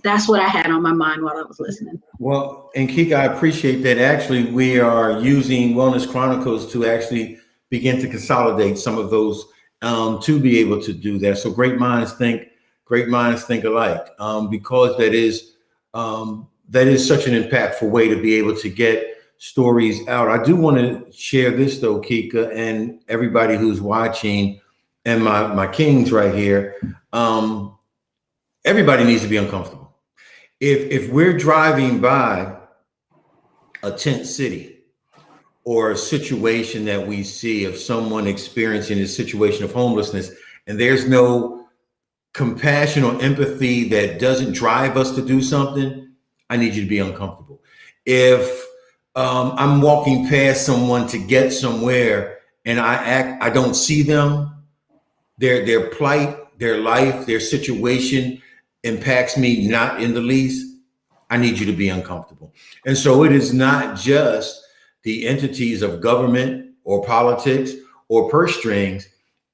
that's what I had on my mind while I was listening. Well, and Kika, I appreciate that. Actually, we are using Wellness Chronicles to actually begin to consolidate some of those to be able to do that. So great minds think alike, because that is such an impactful way to be able to get stories out. I do want to share this though, Kika, and everybody who's watching, and my kings right here. Everybody needs to be uncomfortable. If we're driving by a tent city or a situation that we see of someone experiencing a situation of homelessness, and there's no compassion or empathy that doesn't drive us to do something, I need you to be uncomfortable. If I'm walking past someone to get somewhere and I don't see them, their plight, their life, their situation impacts me not in the least, I need you to be uncomfortable. And so it is not just the entities of government or politics or purse strings.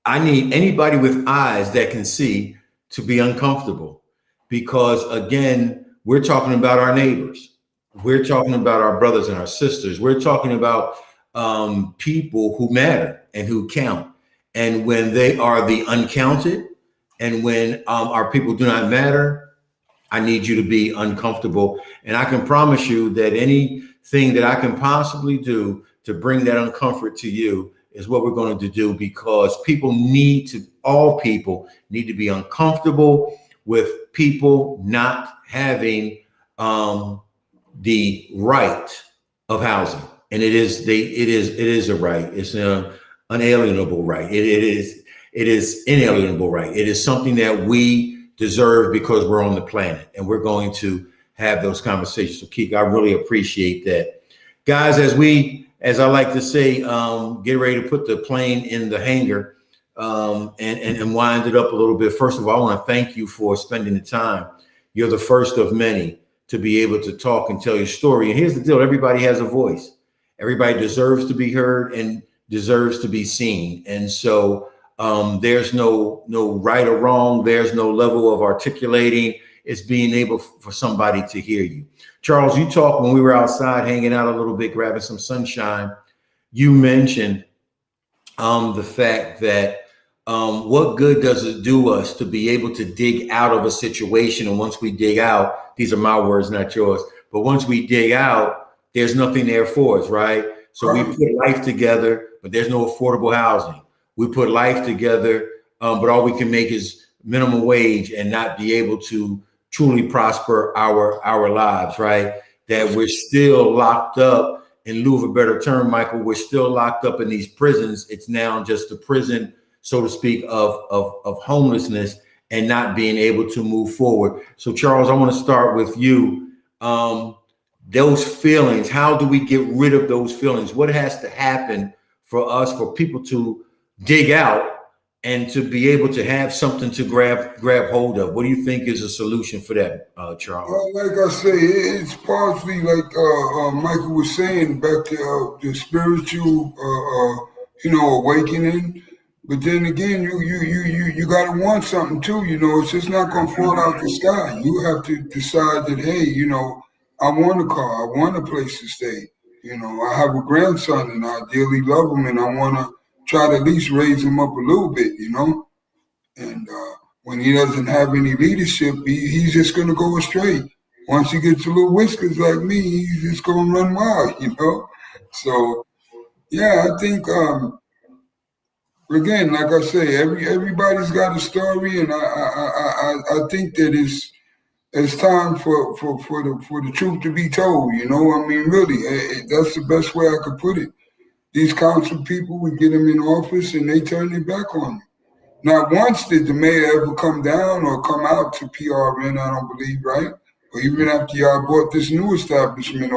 I need anybody with eyes that can see to be uncomfortable, because again, we're talking about our neighbors. We're talking about our brothers and our sisters. We're talking about people who matter and who count. And when they are the uncounted, and when our people do not matter, I need you to be uncomfortable. And I can promise you that anything that I can possibly do to bring that uncomfort to you is what we're going to do, because all people need to be uncomfortable with people not having the right of housing. And it is a right. It's an unalienable right. It is inalienable right. It is something that we deserve because we're on the planet, and we're going to have those conversations. So Keith, I really appreciate that. Guys, as I like to say, get ready to put the plane in the hangar and wind it up a little bit. First of all, I want to thank you for spending the time. You're the first of many to be able to talk and tell your story. And here's the deal. Everybody has a voice. Everybody deserves to be heard and deserves to be seen. And so there's no right or wrong. There's no level of articulating. It's being able for somebody to hear you. Charles, you talked when we were outside hanging out a little bit, grabbing some sunshine. You mentioned the fact that what good does it do us to be able to dig out of a situation? And once we dig out, these are my words, not yours, but once we dig out, there's nothing there for us, right? So we put life together, but there's no affordable housing. We put life together, but all we can make is minimum wage and not be able to truly prosper our lives, right? That we're still locked up, in lieu of a better term, Michael, we're still locked up in these prisons. It's now just a prison, so to speak, of homelessness and not being able to move forward. So Charles, I want to start with you. Those feelings, how do we get rid of those feelings? What has to happen for us, for people to dig out and to be able to have something to grab hold of? What do you think is a solution for that, Charles? Like I say, it's partially like Michael was saying, back to the spiritual, awakening. But then again, you gotta want something too. It's just not gonna fall out the sky. You have to decide that, hey, I want a car, I want a place to stay. I have a grandson and I dearly love him, and I want to try to at least raise him up a little bit. And when he doesn't have any leadership, he's just going to go astray. Once he gets a little whiskers like me, he's just going to run wild. So, yeah, I think, again, like I say, everybody's got a story, and I think that it's time for the truth to be told. Really, that's the best way I could put it. These council people, we get them in office, and they turn their back on you. Not once did the mayor ever come down or come out to PRN, I don't believe, right? Or even after y'all bought this new establishment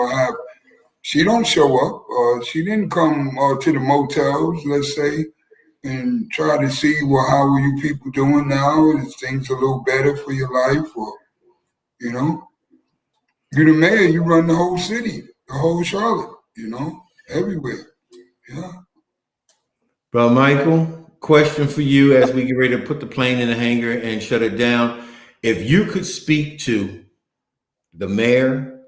she don't show up. She didn't come to the motels, let's say, and try to see, well, how are you people doing now? Is things a little better for your life? Or, you're the mayor, you run the whole city, the whole Charlotte, everywhere. Yeah. Bro, Michael, question for you as we get ready to put the plane in the hangar and shut it down. If you could speak to the mayor,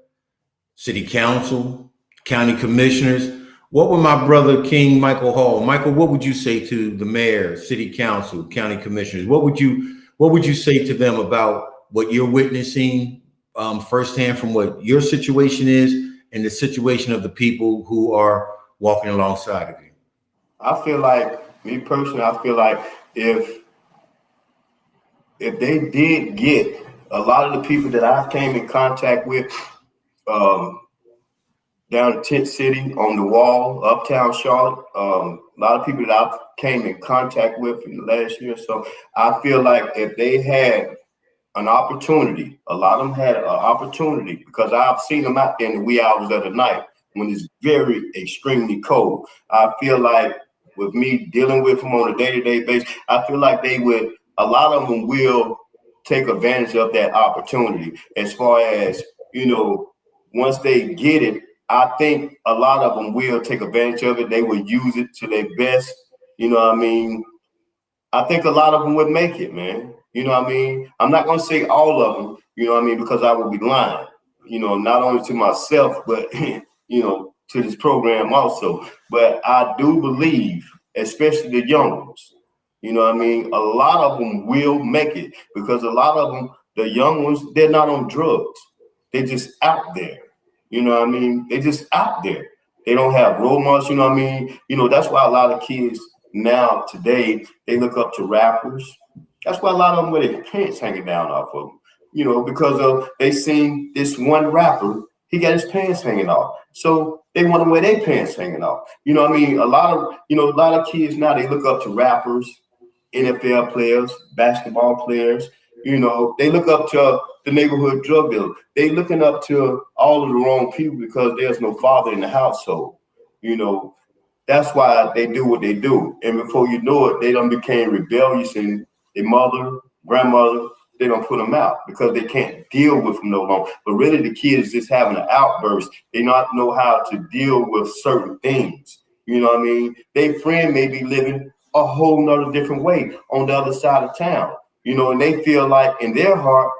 city council, county commissioners, what would my brother King Michael Hall, Michael, what would you say to the mayor, city council, county commissioners? What would you say to them about what you're witnessing firsthand from what your situation is and the situation of the people who are walking alongside of you? I feel like, me personally, I feel like if they did get a lot of the people that I came in contact with down in Tent City, on the wall, uptown Charlotte, a lot of people that I came in contact with in the last year or so, I feel like if they had an opportunity, a lot of them had an opportunity, because I've seen them out there in the wee hours of the night when it's very extremely cold. I feel like with me dealing with them on a day-to-day basis, I feel like a lot of them will take advantage of that opportunity. As far as, once they get it, I think a lot of them will take advantage of it. They will use it to their best. I think a lot of them would make it, man. I'm not going to say all of them, because I would be lying, not only to myself, but, to this program also. But I do believe, especially the young ones, a lot of them will make it, because a lot of them, the young ones, they're not on drugs. They're just out there. They're just out there. They don't have role models, that's why a lot of kids now today, they look up to rappers. That's why a lot of them wear their pants hanging down off of them, because they seen this one rapper, he got his pants hanging off. So they want to wear their pants hanging off. A lot of kids now, they look up to rappers, NFL players, basketball players. They look up to the neighborhood drug dealer. They looking up to all of the wrong people because there's no father in the household. That's why they do what they do. And before you know it, they done became rebellious, and their mother, grandmother, they don't put them out because they can't deal with them no longer. But really, the kid is just having an outburst. They not know how to deal with certain things. Their friend may be living a whole nother different way on the other side of town. And they feel like in their heart,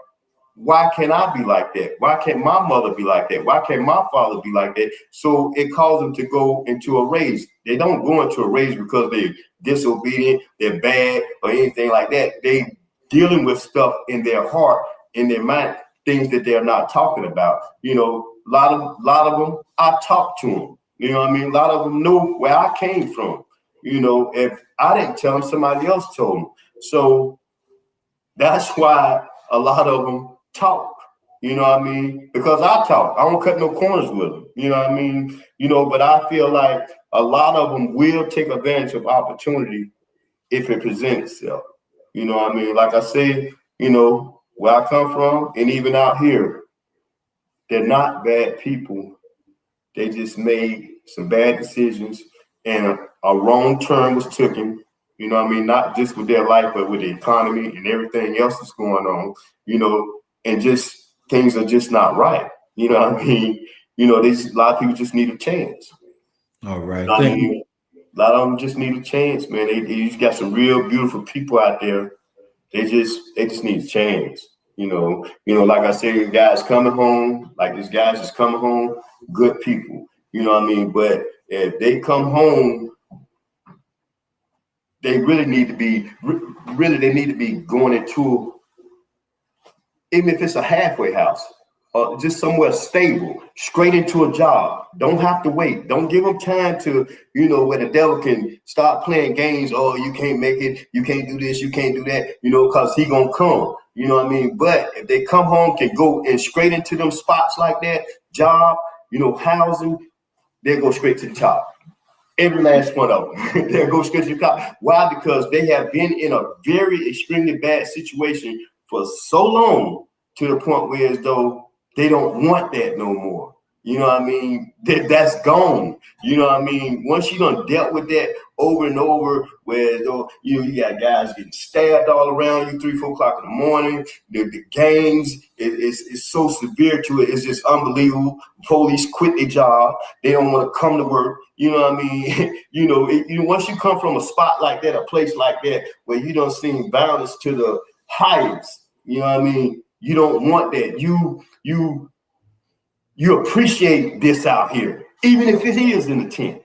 why can't I be like that? Why can't my mother be like that? Why can't my father be like that? So it caused them to go into a rage. They don't go into a rage because they're disobedient, they're bad, or anything like that. They dealing with stuff in their heart, in their mind, things that they're not talking about. You know, a lot of them, I talk to them. You know what I mean? A lot of them know where I came from. You know, if I didn't tell them, somebody else told them. So that's why a lot of them talk. You know what I mean? Because I talk. I don't cut no corners with them. You know what I mean? You know, but I feel like a lot of them will take advantage of opportunity if it presents itself. You know what I mean? Like I said, you know, where I come from and even out here, they're not bad people. They just made some bad decisions and a wrong turn was taken. You know what I mean? Not just with their life, but with the economy and everything else that's going on, you know, and just things are just not right. You know what I mean? You know, a lot of people just need a chance. All right. You know Thank you. A lot of them just need a chance, man. They just got some real beautiful people out there. They just need a chance. You know, like I said, guys coming home, like these guys is coming home, good people. You know what I mean? But if they come home, they really need to be going into, even if it's a halfway house, just somewhere stable, straight into a job. Don't have to wait. Don't give them time to, you know, where the devil can start playing games. Oh, you can't make it. You can't do this. You can't do that. You know, because he gonna come. You know what I mean? But if they come home, can go in straight into them spots like that, job, you know, housing, they go straight to the top. Every last one of them. They'll go straight to the top. Why? Because they have been in a very extremely bad situation for so long, to the point where as though they don't want that no more. You know what I mean? That's gone. You know what I mean? Once you done dealt with that over and over, where though you got guys getting stabbed all around you 3, 4 o'clock in the morning. The gangs is so severe to it. It's just unbelievable. Police quit their job. They don't want to come to work. You know what I mean? You know, once you come from a spot like that, a place like that, where you don't see violence to the highest, you know what I mean? You don't want that. You appreciate this out here, even if it is in the tent.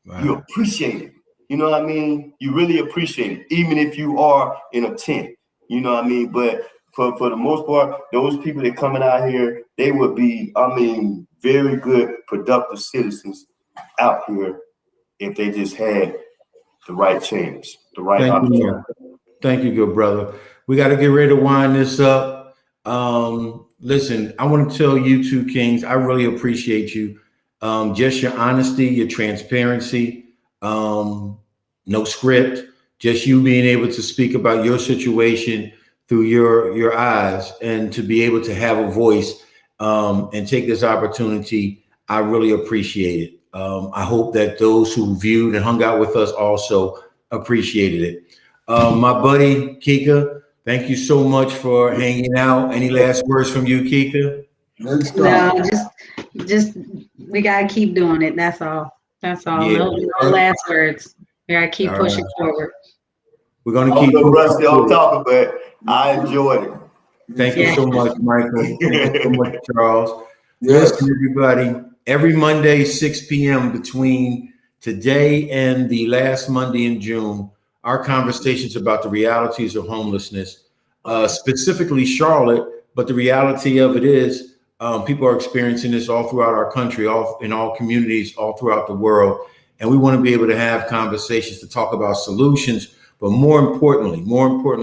Wow. You appreciate it. You know what I mean? You really appreciate it, even if you are in a tent. You know what I mean? But for the most part, those people that coming out here, they would be, I mean, very good, productive citizens out here if they just had the right chance, the right opportunity. Thank you, good brother. We got to get ready to wind this up. Listen, I want to tell you two kings, I really appreciate you. Just your honesty, your transparency, no script, just you being able to speak about your situation through your eyes, and to be able to have a voice and take this opportunity. I really appreciate it. I hope that those who viewed and hung out with us also appreciated it. My buddy Kika, thank you so much for hanging out. Any last words from you, Kika? No, just we gotta keep doing it. That's all. That's all. Yeah. No last words. We gotta keep pushing forward. We're gonna keep rusty on talking, but I enjoyed it. Thank you so much, Michael. Thank you so much, Charles. Listen, everybody, every Monday, 6 p.m. between today and the last Monday in June, our conversations about the realities of homelessness, specifically Charlotte, but the reality of it is people are experiencing this all throughout our country, in all communities, all throughout the world. And we want to be able to have conversations to talk about solutions, but more importantly,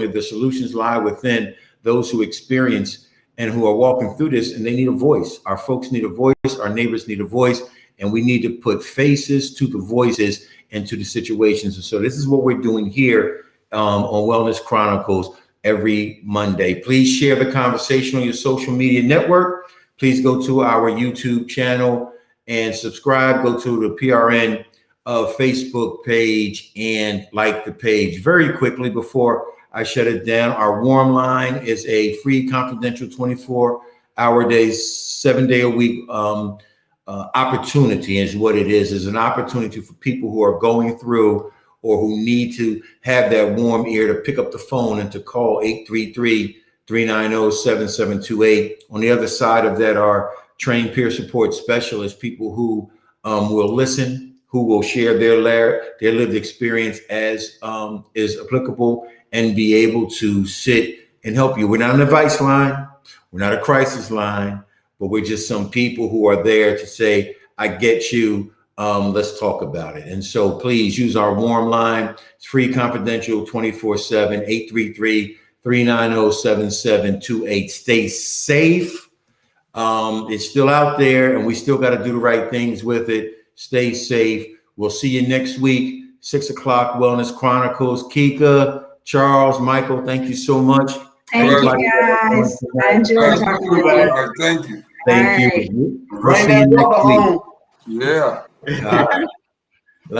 the solutions lie within those who experience and who are walking through this, and they need a voice. Our folks need a voice, our neighbors need a voice, and we need to put faces to the voices and to the situations. And so this is what we're doing here on Wellness Chronicles every Monday. Please share the conversation on your social media network. Please go to our YouTube channel and subscribe. Go to the PRN Facebook page and like the page. Very quickly before I shut it down, our warm line is a free, confidential 24-hour day, 7-day-a-week opportunity is what it is an opportunity for people who are going through or who need to have that warm ear to pick up the phone and to call 833-333-3776. 390-7728. On the other side of that are trained peer support specialists, people who will listen, who will share their lived experience as is applicable, and be able to sit and help you. We're not an advice line. We're not a crisis line, but we're just some people who are there to say, I get you. Let's talk about it. And so please use our warm line. It's free, confidential, 24/7, 833-390-7728. Stay safe. It's still out there, and we still got to do the right things with it. Stay safe. We'll see you next week, 6 o'clock, Wellness Chronicles. Kika, Charles, Michael, thank you so much. Thank you, guys. I enjoyed talking with you. Thank you. Thank you. We'll see you next week. Yeah. All right.